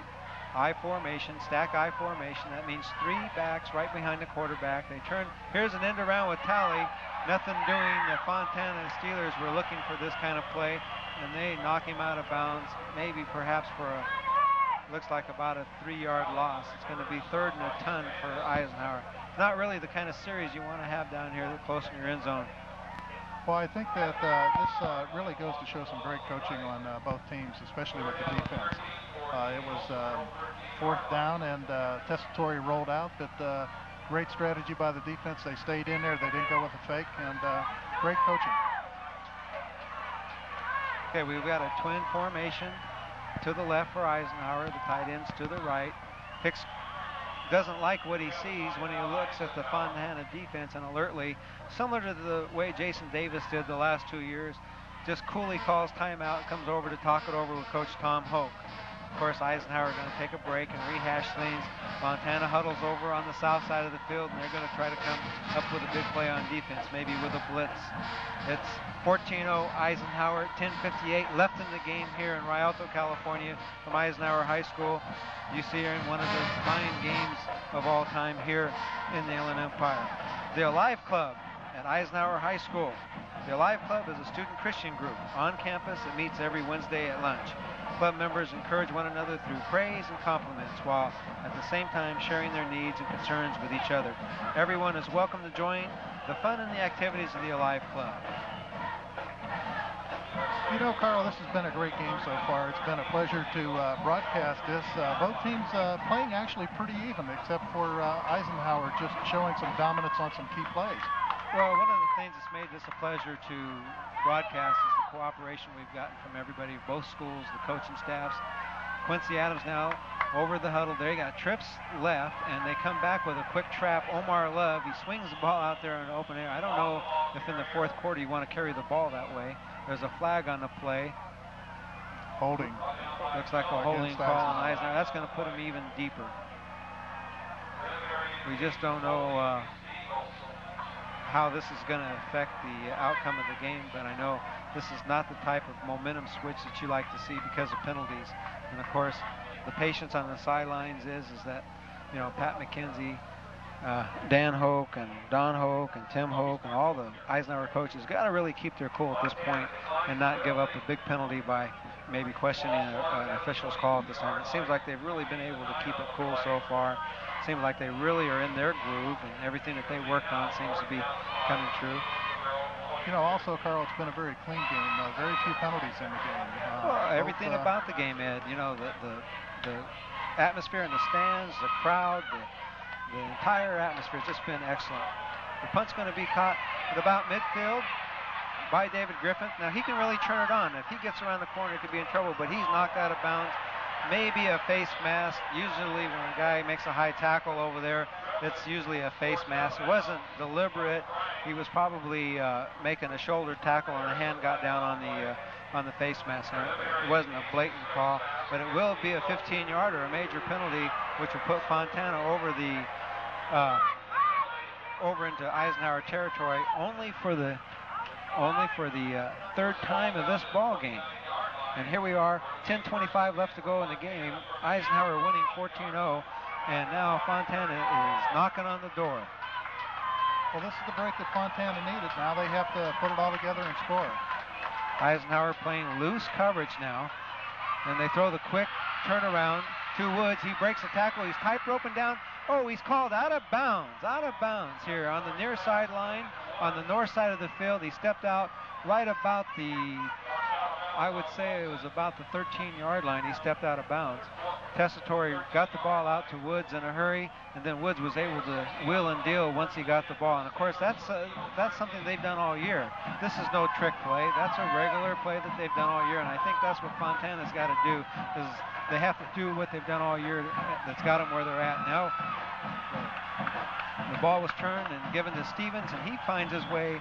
I formation, stack I formation. That means 3 backs right behind the quarterback. They turn. Here's an end around with Talley. Nothing doing. The Fontana Steelers were looking for this kind of play, and they knock him out of bounds, maybe perhaps for looks like about a 3-yard loss. It's going to be 3rd and a ton for Eisenhower. Not really the kind of series you want to have down here close in your end zone. Well, I think that this really goes to show some great coaching on both teams, especially with the defense. It was 4th down, and Tessitore rolled out, but great strategy by the defense. They stayed in there. They didn't go with a fake, and great coaching. Okay, we've got a twin formation to the left for Eisenhower, the tight ends to the right. Hicks doesn't like what he sees when he looks at the Fontana defense, and alertly, similar to the way Jason Davis did the last 2 years, just coolly calls timeout, comes over to talk it over with Coach Tom Hoke. Of course, Eisenhower going to take a break and rehash things. Fontana huddles over on the south side of the field, and they're going to try to come up with a big play on defense, maybe with a blitz. It's 14-0 Eisenhower, 10:58 left in the game here in Rialto, California from Eisenhower High School. You see her in one of the fine games of all time here in the Inland Empire. The Alive Club at Eisenhower High School. The Alive Club is a student Christian group on campus that meets every Wednesday at lunch. Club members encourage one another through praise and compliments while at the same time sharing their needs and concerns with each other. Everyone is welcome to join the fun and the activities of the Alive Club. You know, Carl, this has been a great game so far. It's been a pleasure to broadcast this. Both teams playing actually pretty even, except for Eisenhower just showing some dominance on some key plays. Well, one of the things that's made this a pleasure to broadcast is the cooperation we've gotten from everybody, both schools, the coaching staffs. Quincy Adams now over the huddle. They got trips left, and they come back with a quick trap. Omar Love, he swings the ball out there in the open air. I don't know if in the fourth quarter you want to carry the ball that way. There's a flag on the play. Holding. Looks like a holding call on Eisenhower. That's going to put him even deeper. We just don't know how this is going to affect the outcome of the game, but I know this is not the type of momentum switch that you like to see because of penalties. And of course, the patience on the sidelines is that, you know, Pat McKenzie, Dan Hoke and Don Hoke and Tim Hoke and all the Eisenhower coaches got to really keep their cool at this point and not give up a big penalty by maybe questioning an official's call at this time. It seems like they've really been able to keep it cool so far. Seems like they really are in their groove, and everything that they worked on seems to be coming true. You know, also, Carl, it's been a very clean game. Very few penalties in the game. Well, everything about the game, Ed. You know, the atmosphere in the stands, the crowd, the entire atmosphere has just been excellent. The punt's going to be caught at about midfield by David Griffin. Now, he can really turn it on. If he gets around the corner, he could be in trouble, but he's knocked out of bounds. Maybe a face mask. Usually when a guy makes a high tackle over there, it's usually a face mask. It wasn't deliberate. He was probably making a shoulder tackle, and the hand got down on the face mask. It wasn't a blatant call, but it will be a 15-yarder, a major penalty, which will put Fontana over into Eisenhower territory only for the third time of this ball game. And here we are, 10:25 left to go in the game. Eisenhower winning 14-0, and now Fontana is knocking on the door. Well, this is the break that Fontana needed. Now they have to put it all together and score. Eisenhower playing loose coverage now, and they throw the quick turnaround to Woods. He breaks the tackle. He's tight roping down. Oh, he's called out of bounds here on the near sideline, on the north side of the field. He stepped out right about I would say it was about the 13-yard line. He stepped out of bounds. Tessitore got the ball out to Woods in a hurry, and then Woods was able to wheel and deal once he got the ball. And of course, that's something they've done all year. This is no trick play. That's a regular play that they've done all year, and I think that's what Fontana's got to do, is they have to do what they've done all year that's got them where they're at. Now, the ball was turned and given to Stevens, and he finds his way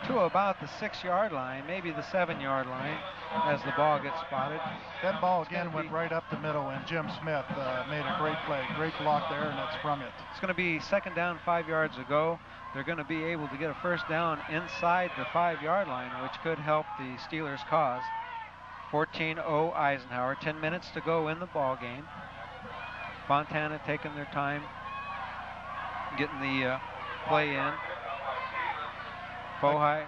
to about the 6-yard line, maybe the 7-yard line, as the ball gets spotted. That ball again went right up the middle, and Jim Smith made a great play, great block there, and it sprung it. It's going to be second down, 5 yards to go. They're going to be able to get a first down inside the 5-yard line, which could help the Steelers' cause. 14-0 Eisenhower, 10 minutes to go in the ball game. Fontana taking their time, getting the play in. Fohai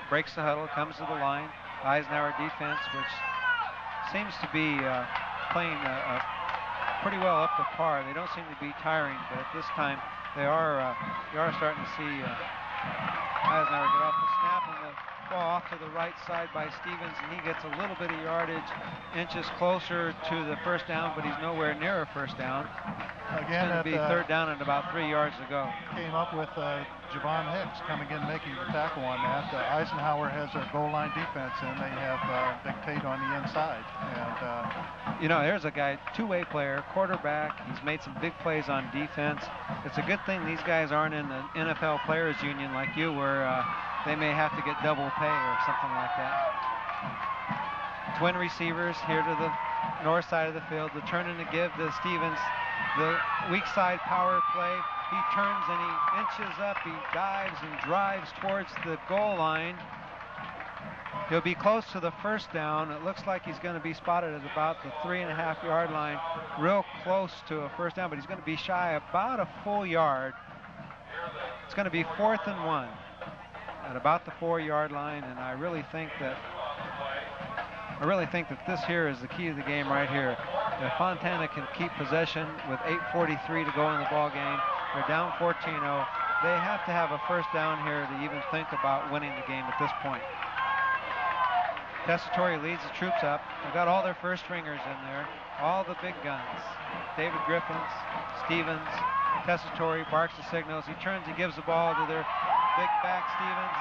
breaks the huddle, comes to the line. Eisenhower defense, which seems to be playing pretty well up to par. They don't seem to be tiring, but at this time they are starting to see Eisenhower get off the snap, and the ball off to the right side by Stevens, and he gets a little bit of yardage, inches closer to the first down, but he's nowhere near a first down. Again, it's going to be third down and about 3 yards to go. Came up with Javon Hicks coming in, making the tackle on that. Eisenhower has a goal line defense, and they have Big Tate on the inside. And you know, there's a guy, two-way player, quarterback. He's made some big plays on defense. It's a good thing these guys aren't in the NFL Players Union like you, where they may have to get double pay or something like that. Twin receivers here to the north side of the field. The turn and the give to Stevens. The weak side power play. He turns and he inches up. He dives and drives towards the goal line. He'll be close to the first down. It looks like he's going to be spotted at about the 3.5-yard line. Real close to a first down, but he's going to be shy about a full yard. It's going to be 4th and 1 at about the 4-yard line, and I really think that this here is the key to the game right here. If Fontana can keep possession with 8:43 to go in the ball game, they're down 14-0. They have to have a first down here to even think about winning the game at this point. Tessitore leads the troops up. They've got all their first stringers in there, all the big guns. David Griffins, Stevens, Tessitore barks the signals. He turns, he gives the ball to their big back Stevens.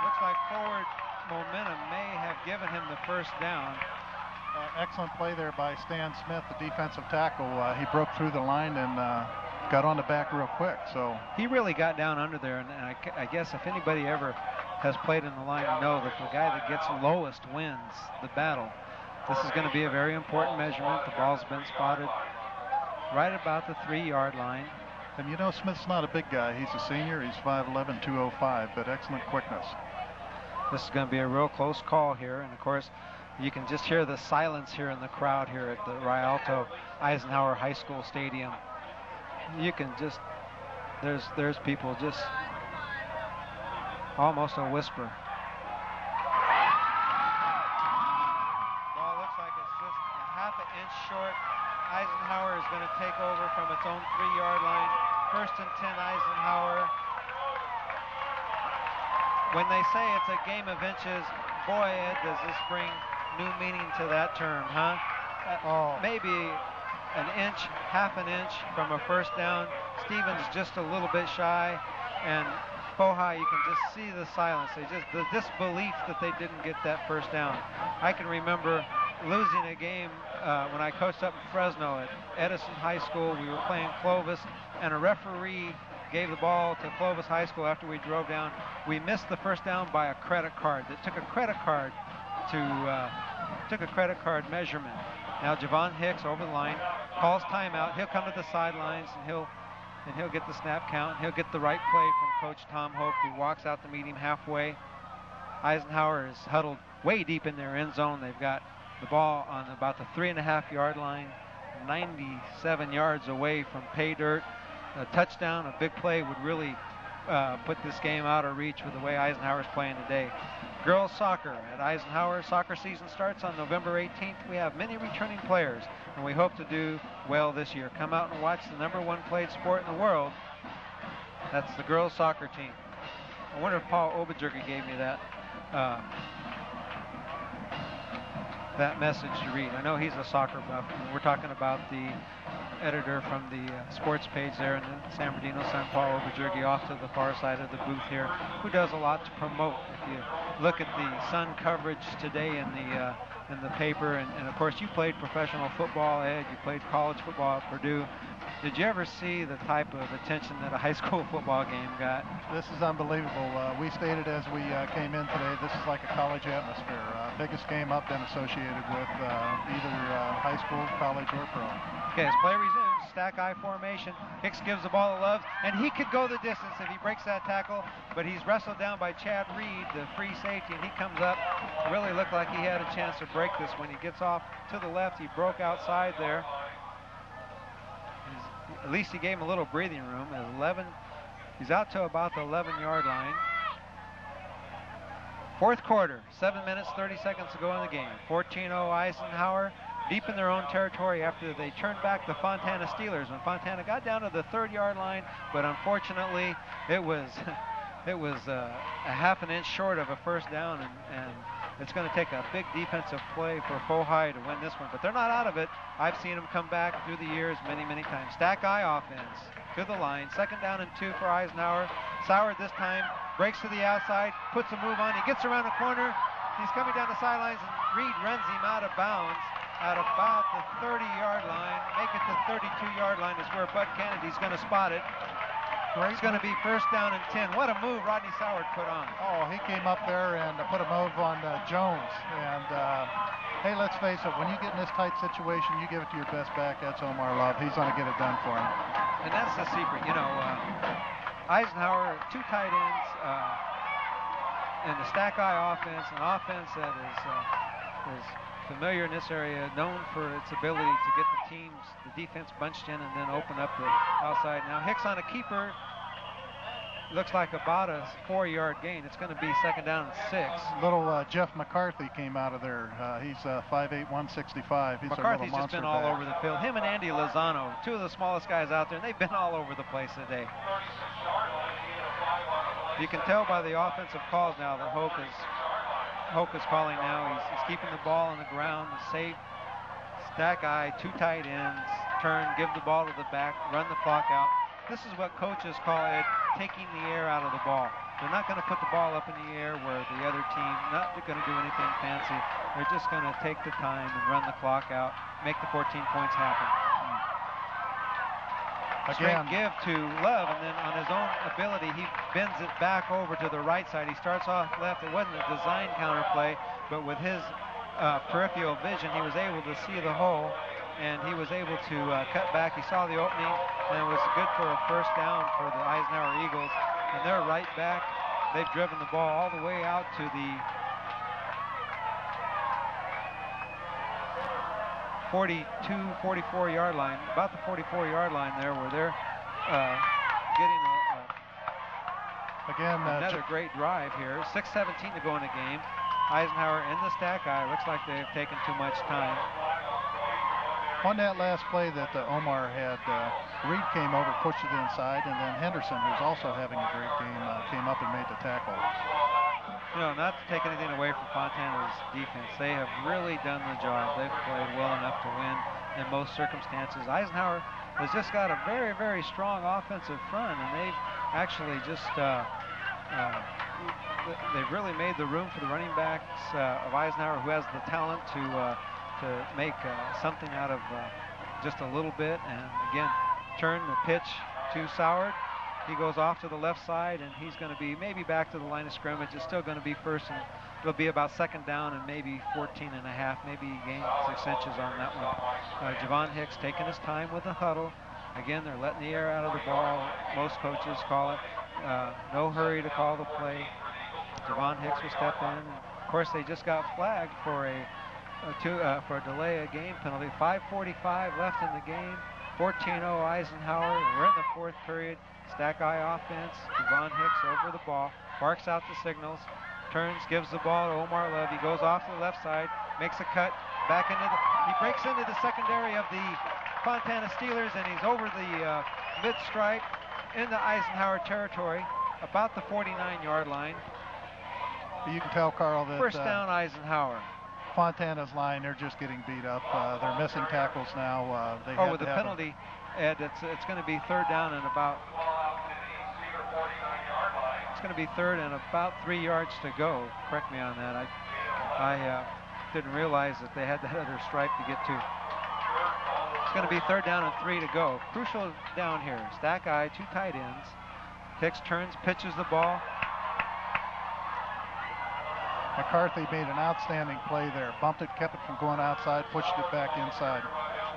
Looks like forward momentum may have given him the first down. Excellent play there by Stan Smith, the defensive tackle. He broke through the line and got on the back real quick. So he really got down under there, and I guess if anybody ever has played in the line, you know that the guy that gets lowest wins the battle. This is going to be a very important measurement. The ball's been spotted right about the 3-yard line. And you know, Smith's not a big guy. He's a senior. He's 5'11", 205, but excellent quickness. This is going to be a real close call here, and of course, you can just hear the silence here in the crowd here at the Rialto Eisenhower High School Stadium. You can just, there's people just almost a whisper. Ball looks like it's just a half an inch short. Eisenhower is going to take over from its own 3-yard line. 1st and 10 Eisenhower. When they say it's a game of inches, boy, Ed, does this bring new meaning to that term, huh? Maybe an inch, half an inch from a first down. Stevens just a little bit shy, and Pohai, you can just see the silence. The disbelief that they didn't get that first down. I can remember losing a game when I coached up in Fresno at Edison High School. We were playing Clovis, and a referee gave the ball to Clovis High School after we drove down. We missed the first down by a credit card. That took a credit card measurement. Now Javon Hicks over the line calls timeout. He'll come to the sidelines and he'll get the snap count. He'll get the right play from Coach Tom Hope, who walks out to meet him halfway. Eisenhower is huddled way deep in their end zone. They've got the ball on about the 3.5-yard line, 97 yards away from pay dirt. A touchdown, a big play would really put this game out of reach with the way Eisenhower's playing today. Girls soccer at Eisenhower. Soccer season starts on November 18th. We have many returning players, and we hope to do well this year. Come out and watch the #1 played sport in the world. That's the girls soccer team. I wonder if Paul Oberjurger gave me that message to read. I know he's a soccer buff. We're talking about the editor from the sports page there in the San Bernardino Sun, Paul Oberjurger, off to the far side of the booth here, who does a lot to promote. If you look at the Sun coverage today in the paper, and of course you played professional football, Ed, you played college football at Purdue. Did you ever see the type of attention that a high school football game got? This is unbelievable. We stated as we came in today, this is like a college atmosphere. Biggest game I've been associated with, either high school, college, or pro. Okay, as play resumes, stack I formation. Hicks gives the ball to Love, and he could go the distance if he breaks that tackle, but he's wrestled down by Chad Reed, the free safety, and he comes up. Really looked like he had a chance to break this when he gets off to the left. He broke outside there. At least he gave him a little breathing room. He's out to about the 11-yard line. Fourth quarter, 7 minutes, 30 seconds to go in the game. 14-0 Eisenhower, deep in their own territory after they turned back the Fontana Steelers when Fontana got down to the 3rd-yard line, but unfortunately it was a half an inch short of a first down, and it's going to take a big defensive play for Pohai to win this one, but they're not out of it. I've seen them come back through the years many, many times. Stack I offense to the line. 2nd down and 2 for Eisenhower. Sauer this time breaks to the outside, puts a move on. He gets around the corner. He's coming down the sidelines, and Reed runs him out of bounds at about the 30-yard line. Make it the 32-yard line is where Bud Kennedy's going to spot it. It's going to be 1st down and 10. What a move Rodney Sauer put on. Oh, he came up there and put a move on Jones. And, hey, let's face it, when you get in this tight situation, you give it to your best back. That's Omar Love. He's going to get it done for him. And that's the secret. You know, Eisenhower, 2 tight ends, and the stack I offense, an offense that is familiar in this area, known for its ability to get the defense bunched in and then open up the outside. Now Hicks on a keeper, looks like about a 4-yard gain. It's going to be 2nd down and 6. Little Jeff McCarthy came out of there. He's 5'8", 165. He's McCarthy's just been all over the field. Him and Andy Lozano, 2 of the smallest guys out there, and they've been all over the place today. You can tell by the offensive calls now that Hope is calling now. He's keeping the ball on the ground, safe. Stack I, 2 tight ends, turn, give the ball to the back, run the clock out. This is what coaches call it taking the air out of the ball. They're not going to put the ball up in the air where the other team not going to do anything fancy. They're just going to take the time and run the clock out, make the 14 points happen. Straight give to Love, and then on his own ability, he bends it back over to the right side. He starts off left. It wasn't a design counter play, but with his peripheral vision, he was able to see the hole, and he was able to cut back. He saw the opening, and it was good for a 1st down for the Eisenhower Eagles. And they're right back. They've driven the ball all the way out to the 42, 44-yard line, about the 44-yard line there, where they're getting another great drive here. 6:17 to go in the game. Eisenhower in the stack I. Looks like they've taken too much time. On that last play that Omar had, Reed came over, pushed it inside, and then Henderson, who's also having a great game, came up and made the tackle. You know, not to take anything away from Fontana's defense, they have really done the job. They've played well enough to win in most circumstances. Eisenhower has just got a very, very strong offensive front, and they've actually just they've really made the room for the running backs of Eisenhower, who has the talent to make something out of just a little bit. And again, turn the pitch to Soward. He goes off to the left side, and he's going to be maybe back to the line of scrimmage. It's still going to be first, and it'll be about second down and maybe 14 and a half. Maybe he gained 6 inches on that one. Javon Hicks taking his time with the huddle. Again, they're letting the air out of the ball. Most coaches call it. No hurry to call the play. Javon Hicks will step in. Of course, they just got flagged for a delay of game penalty. 5:45 left in the game. 14-0 Eisenhower. We're in the 4th period. Stack eye offense. Javon Hicks over the ball. Barks out the signals. Turns, gives the ball to Omar Love. He goes off to the left side. Makes a cut. Back into he breaks into the secondary of the Fontana Steelers, and he's over the mid-stripe into Eisenhower territory, about the 49-yard line. You can tell, Carl, that first down Eisenhower. Fontana's line, they're just getting beat up. They're missing tackles now. With the penalty, Ed, it's going to be third down and about. It's going to be third and about 3 yards to go. Correct me on that. I didn't realize that they had that other stripe to get to. It's going to be third down and 3 to go. Crucial down here. Stack eye, 2 tight ends. Hicks turns, pitches the ball. McCarthy made an outstanding play there. Bumped it, kept it from going outside, pushed it back inside.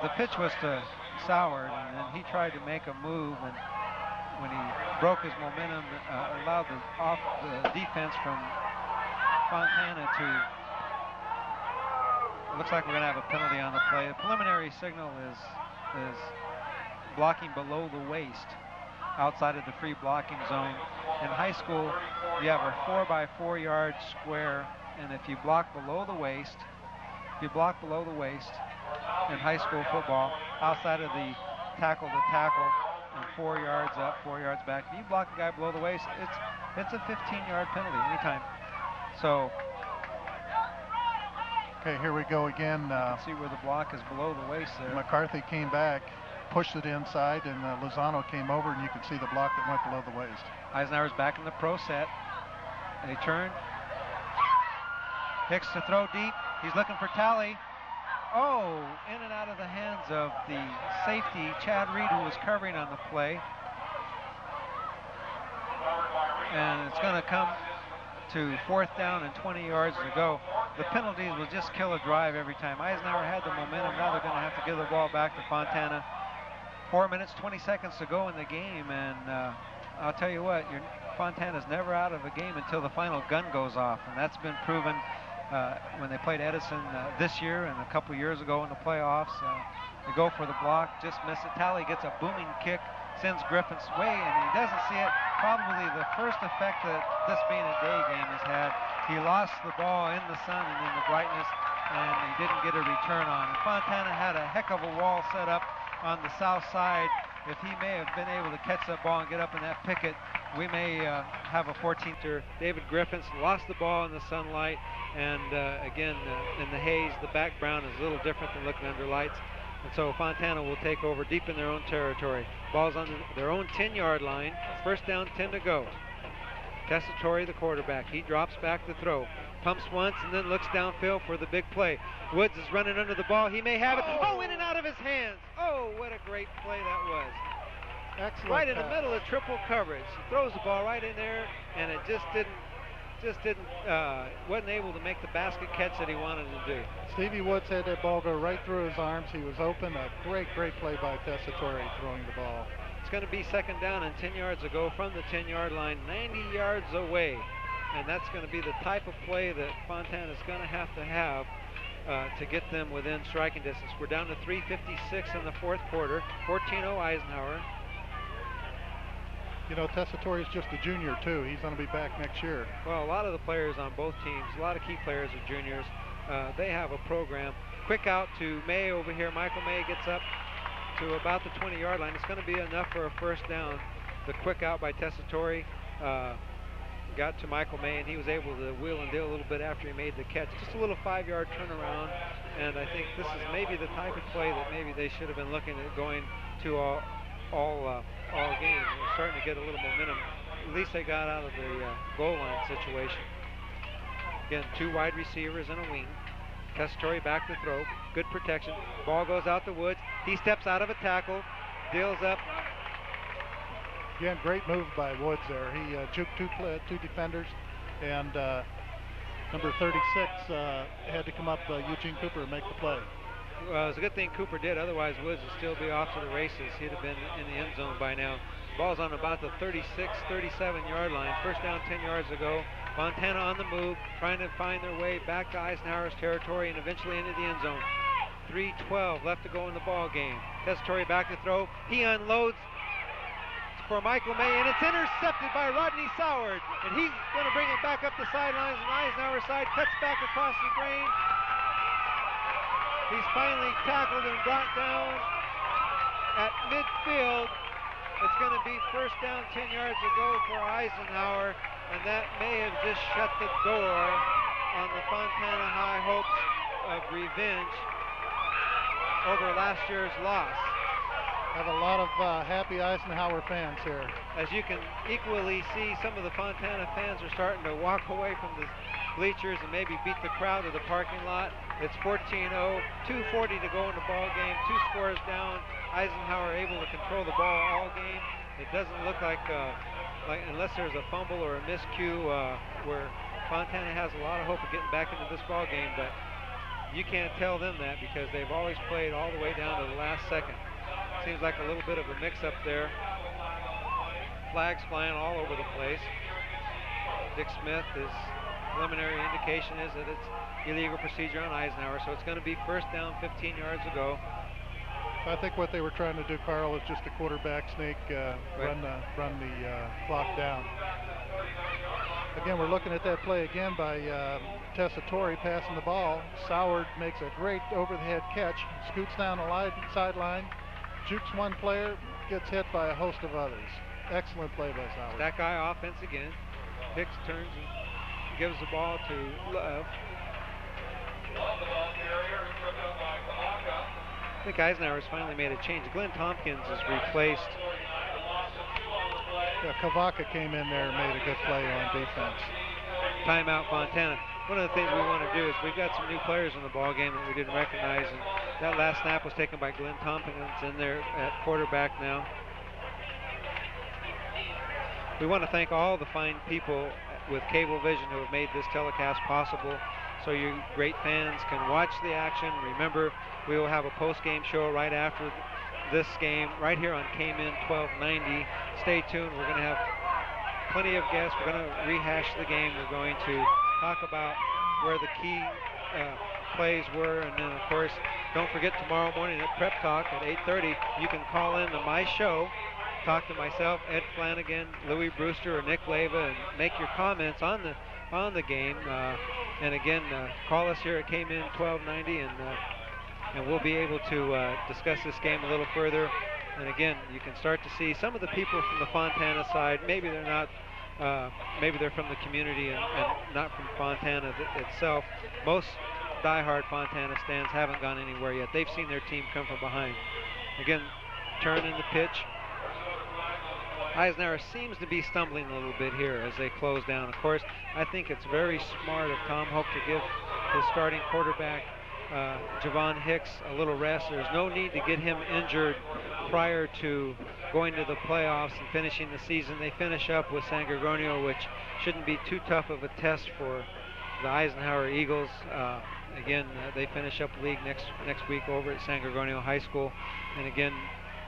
The pitch was to Soward, and then he tried to make a move, and when he broke his momentum, allowed the defense from Fontana to. It looks like we're going to have a penalty on the play. The preliminary signal is blocking below the waist, outside of the free blocking zone. In high school, you have a 4x4 yard square, and if you block below the waist, in high school football, outside of the tackle to tackle, and 4 yards up, 4 yards back, if you block a guy below the waist, it's a 15-yard penalty anytime. So. Okay, here we go again. You can see where the block is below the waist there. McCarthy came back, pushed it inside, and Lozano came over, and you can see the block that went below the waist. Eisenhower's back in the pro set. They turn. Hicks to throw deep. He's looking for Talley. Oh, in and out of the hands of the safety, Chad Reed, who was covering on the play. And it's going to come to 4th down and 20 yards to go. The penalties will just kill a drive every time. Eisenhower had the momentum. Now they're going to have to give the ball back to Fontana. 4 minutes, 20 seconds to go in the game, and I'll tell you what, Fontana's never out of a game until the final gun goes off, and that's been proven when they played Edison this year and a couple years ago in the playoffs. They go for the block, just miss it. Talley gets a booming kick, sends Griffin's way, and he doesn't see it. Probably the first effect that this being a day game has had. He lost the ball in the sun and in the brightness, and he didn't get a return on. And Fontana had a heck of a wall set up on the south side. If he may have been able to catch that ball and get up in that picket, we may have a 14th. David Griffiths lost the ball in the sunlight, and again, in the haze, the background is a little different than looking under lights. And so Fontana will take over deep in their own territory. Ball's on their own 10-yard line. First down, 10 to go. Tessitore, the quarterback. He drops back to throw. Pumps once and then looks downfield for the big play. Woods is running under the ball. He may have it. Oh, in and out of his hands. Oh, what a great play that was. Excellent. Right in the middle of triple coverage. He throws the ball right in there, and it wasn't able to make the basket catch that he wanted to do. Stevie Woods had that ball go right through his arms. He was open. A great play by Tessitore throwing the ball. It's going to be second down and 10 yards to go from the 10-yard line, 90 yards away. And that's going to be the type of play that Fontana is going to have to get them within striking distance. We're down to 3:56 in the 4th quarter. 14-0 Eisenhower. You know, Tessitore is just a junior, too. He's going to be back next year. Well, a lot of the players on both teams, a lot of key players are juniors. They have a program. Quick out to May over here. Michael May gets up to about the 20-yard line. It's going to be enough for a first down. The quick out by Tessitore. got to Michael May, and he was able to wheel and deal a little bit after he made the catch. Just a little 5-yard turnaround, and I think this is maybe the type of play that maybe they should have been looking at going to all game. They're starting to get a little momentum. At least they got out of the goal line situation. Again, 2 wide receivers and a wing. Tessitore back to throw. Good protection. Ball goes out to Woods. He steps out of a tackle, deals up. Again, great move by Woods there. He juked two defenders, and number 36 had to come up, Eugene Cooper, and make the play. Well, it's a good thing Cooper did. Otherwise, Woods would still be off to the races. He'd have been in the end zone by now. Ball's on about the 36, 37-yard line. First down 10 yards ago. Fontana on the move, trying to find their way back to Eisenhower's territory and eventually into the end zone. 3:12 left to go in the ball game. Tessitore back to throw. He unloads for Michael May, and it's intercepted by Rodney Soward. And he's going to bring it back up the sidelines, and Eisenhower side cuts back across the grain. He's finally tackled and brought down at midfield. It's going to be first down 10 yards to go for Eisenhower, and that may have just shut the door on the Fontana High hopes of revenge over last year's loss. Have a lot of happy Eisenhower fans here. As you can equally see, some of the Fontana fans are starting to walk away from the bleachers and maybe beat the crowd of the parking lot. It's 14-0, 2:40 to go in the ball game, 2 scores down. Eisenhower able to control the ball all game. It doesn't look like unless there's a fumble or a miscue where Fontana has a lot of hope of getting back into this ball game, but you can't tell them that because they've always played all the way down to the last second. Seems like a little bit of a mix-up there. Flags flying all over the place. Dick Smith, his preliminary indication is that it's illegal procedure on Eisenhower, so it's going to be first down 15 yards to go. I think what they were trying to do, Carl, is just a quarterback sneak, run the clock down. Again, we're looking at that play again by Tessitore passing the ball. Soward makes a great over-the-head catch, scoots down the sideline, jukes one player, gets hit by a host of others. Excellent play by Soward. That guy offense again. Hicks turns and gives the ball to Love. I think Eisenhower's finally made a change. Glenn Tompkins is replaced. Yeah, Kavaka came in there and made a good play on defense. Timeout Fontana. One of the things we want to do is we've got some new players in the ball game that we didn't recognize, and that last snap was taken by Glenn Tompkins in there at quarterback now. We want to thank all the fine people with Cablevision who have made this telecast possible, so you great fans can watch the action. Remember, we will have a post-game show right after this game, right here on KMN 1290. Stay tuned. We're going to have plenty of guests. We're going to rehash the game. We're going to talk about where the key plays were, and then, of course, don't forget tomorrow morning at Prep Talk at 8:30, you can call in to my show, talk to myself, Ed Flanagan, Louis Brewster, or Nick Leyva, and make your comments on the game. And again, call us here at KMN 1290, and we'll be able to discuss this game a little further. And again, you can start to see some of the people from the Fontana side. Maybe they're not. Maybe they're from the community and not from Fontana itself. Most diehard Fontana stands haven't gone anywhere yet. They've seen their team come from behind. Again, turn in the pitch. Eisenhower seems to be stumbling a little bit here as they close down. Of course, I think it's very smart of Tom Hope to give his starting quarterback, Javon Hicks, a little rest. There's no need to get him injured prior to going to the playoffs and finishing the season. They finish up with San Gregorio, which shouldn't be too tough of a test for the Eisenhower Eagles. Again, they finish up the league next week over at San Gregorio High School. And again,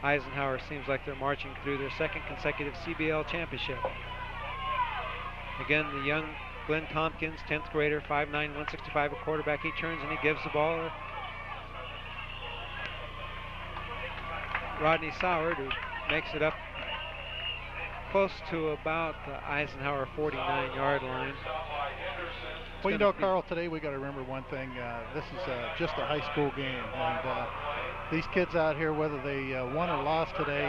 Eisenhower seems like they're marching through their second consecutive CBL championship. Again, the young Glenn Tompkins, 10th grader, 5'9", 165, a quarterback. He turns and he gives the ball to Rodney Soward, who makes it up close to about the Eisenhower 49-yard line. Well, you know, Carl, today we got to remember one thing. This is just a high school game, and these kids out here, whether they won or lost today,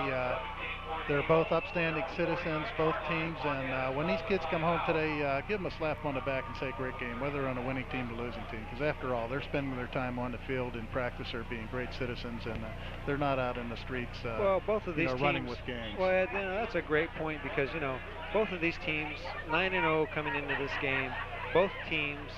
They're both upstanding citizens, both teams, and when these kids come home today, give them a slap on the back and say great game, whether on a winning team or losing team, because after all, they're spending their time on the field in practice or being great citizens, and they're not out in the streets well, both of these teams, running with gangs. Well, that's a great point, because, both of these teams, 9-0 coming into this game, both teams,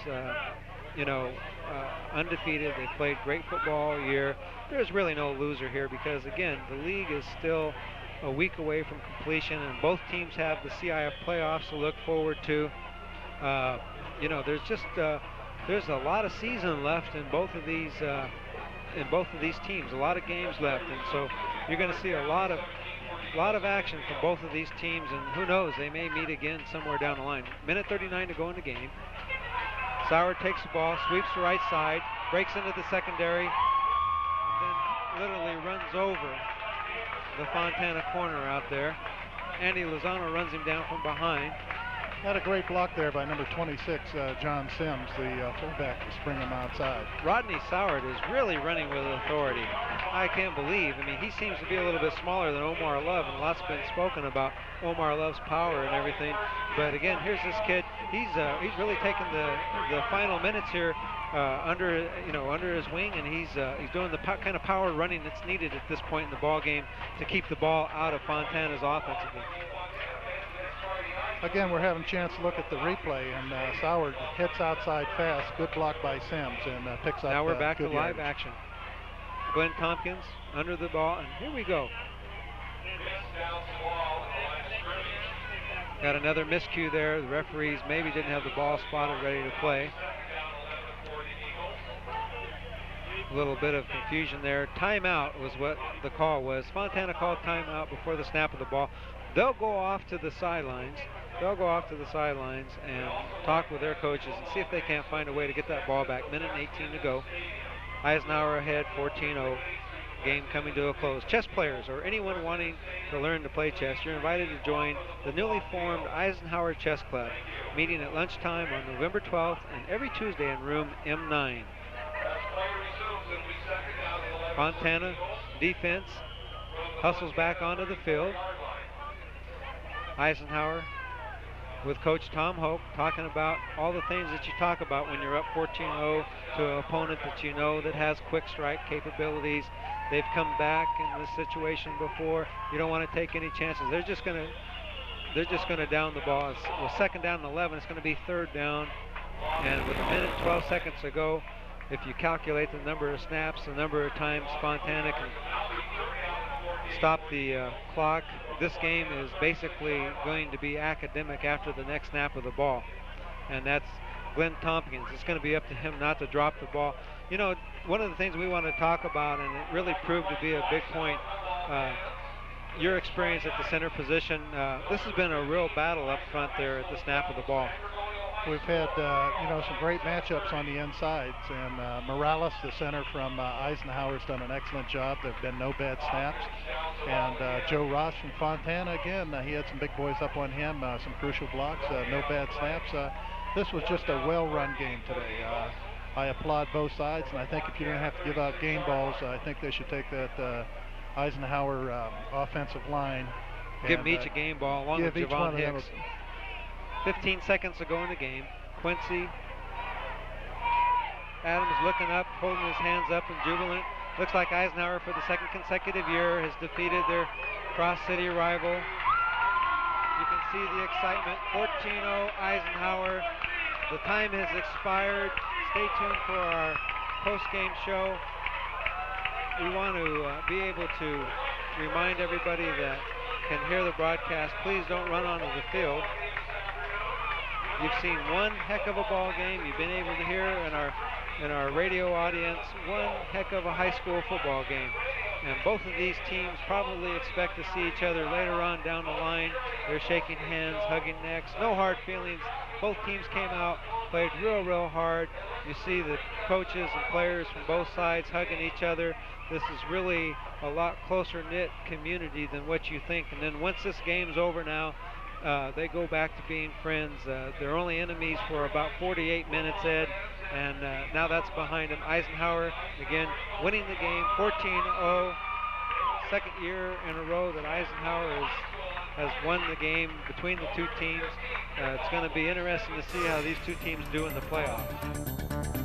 undefeated. They played great football all year. There's really no loser here because, again, the league is still a week away from completion, and both teams have the CIF playoffs to look forward to. There's a lot of season left in both of these teams. A lot of games left, and so you're going to see a lot of action from both of these teams, and who knows, they may meet again somewhere down the line. Minute 39 to go in the game. Sauer takes the ball, sweeps the right side, breaks into the secondary, and then literally runs over the Fontana corner out there. Andy Lozano runs him down from behind. Had a great block there by number 26, John Sims, the fullback, to spring him outside. Rodney Sauer is really running with authority. I can't believe. He seems to be a little bit smaller than Omar Love, and lots been spoken about Omar Love's power and everything. But again, here's this kid. He's really taken the final minutes here under his wing, and he's doing the kind of power running that's needed at this point in the ball game to keep the ball out of Fontana's offensive game. Again, we're having a chance to look at the replay, and Sauer hits outside fast. Good block by Sims, and picks up. Now we're back to live action. Glenn Tompkins under the ball, and here we go. Got another miscue there. The referees maybe didn't have the ball spotted ready to play. A little bit of confusion there. Timeout was what the call was. Fontana called timeout before the snap of the ball. They'll go off to the sidelines. And talk with their coaches and see if they can't find a way to get that ball back. Minute and 18 to go. Eisenhower ahead, 14-0. Game coming to a close. Chess players or anyone wanting to learn to play chess, you're invited to join the newly formed Eisenhower Chess Club, meeting at lunchtime on November 12th and every Tuesday in room M9. Fontana defense hustles back onto the field. Eisenhower with Coach Tom Hoke talking about all the things that you talk about when you're up 14-0 to an opponent that you know that has quick strike capabilities. They've come back in this situation before. You don't want to take any chances. They're just going to down the ball. With second down and 11, it's going to be third down. And with a minute and 12 seconds to go, if you calculate the number of snaps, the number of times Fontana can stop the clock, this game is basically going to be academic after the next snap of the ball. And that's Glenn Tompkins. It's going to be up to him not to drop the ball. One of the things we want to talk about, and it really proved to be a big point, your experience at the center position. This has been a real battle up front there at the snap of the ball. We've had, some great matchups on the insides, and Morales, the center from Eisenhower, has done an excellent job. There have been no bad snaps. And Joe Ross from Fontana, again, he had some big boys up on him, some crucial blocks, no bad snaps. This was just a well-run game today. I applaud both sides, and I think if you're going to have to give out game balls, I think they should take that Eisenhower offensive line. Give them each a game ball, along with Javon Hicks. 15 seconds to go in the game. Quincy Adams looking up, holding his hands up and jubilant. Looks like Eisenhower, for the second consecutive year, has defeated their cross-city rival. You can see the excitement. 14-0 Eisenhower. The time has expired. Stay tuned for our post-game show. We want to be able to remind everybody that can hear the broadcast, please don't run onto the field. You've seen one heck of a ball game. You've been able to hear in our radio audience one heck of a high school football game. And both of these teams probably expect to see each other later on down the line. They're shaking hands, hugging necks, no hard feelings. Both teams came out, played real hard. You see the coaches and players from both sides hugging each other. This is really a lot closer knit community than what you think. And then once this game's over now, they go back to being friends. They're only enemies for about 48 minutes, Ed, and now that's behind them. Eisenhower, again, winning the game 14-0. second year in a row that Eisenhower has won the game between the two teams. It's going to be interesting to see how these two teams do in the playoffs.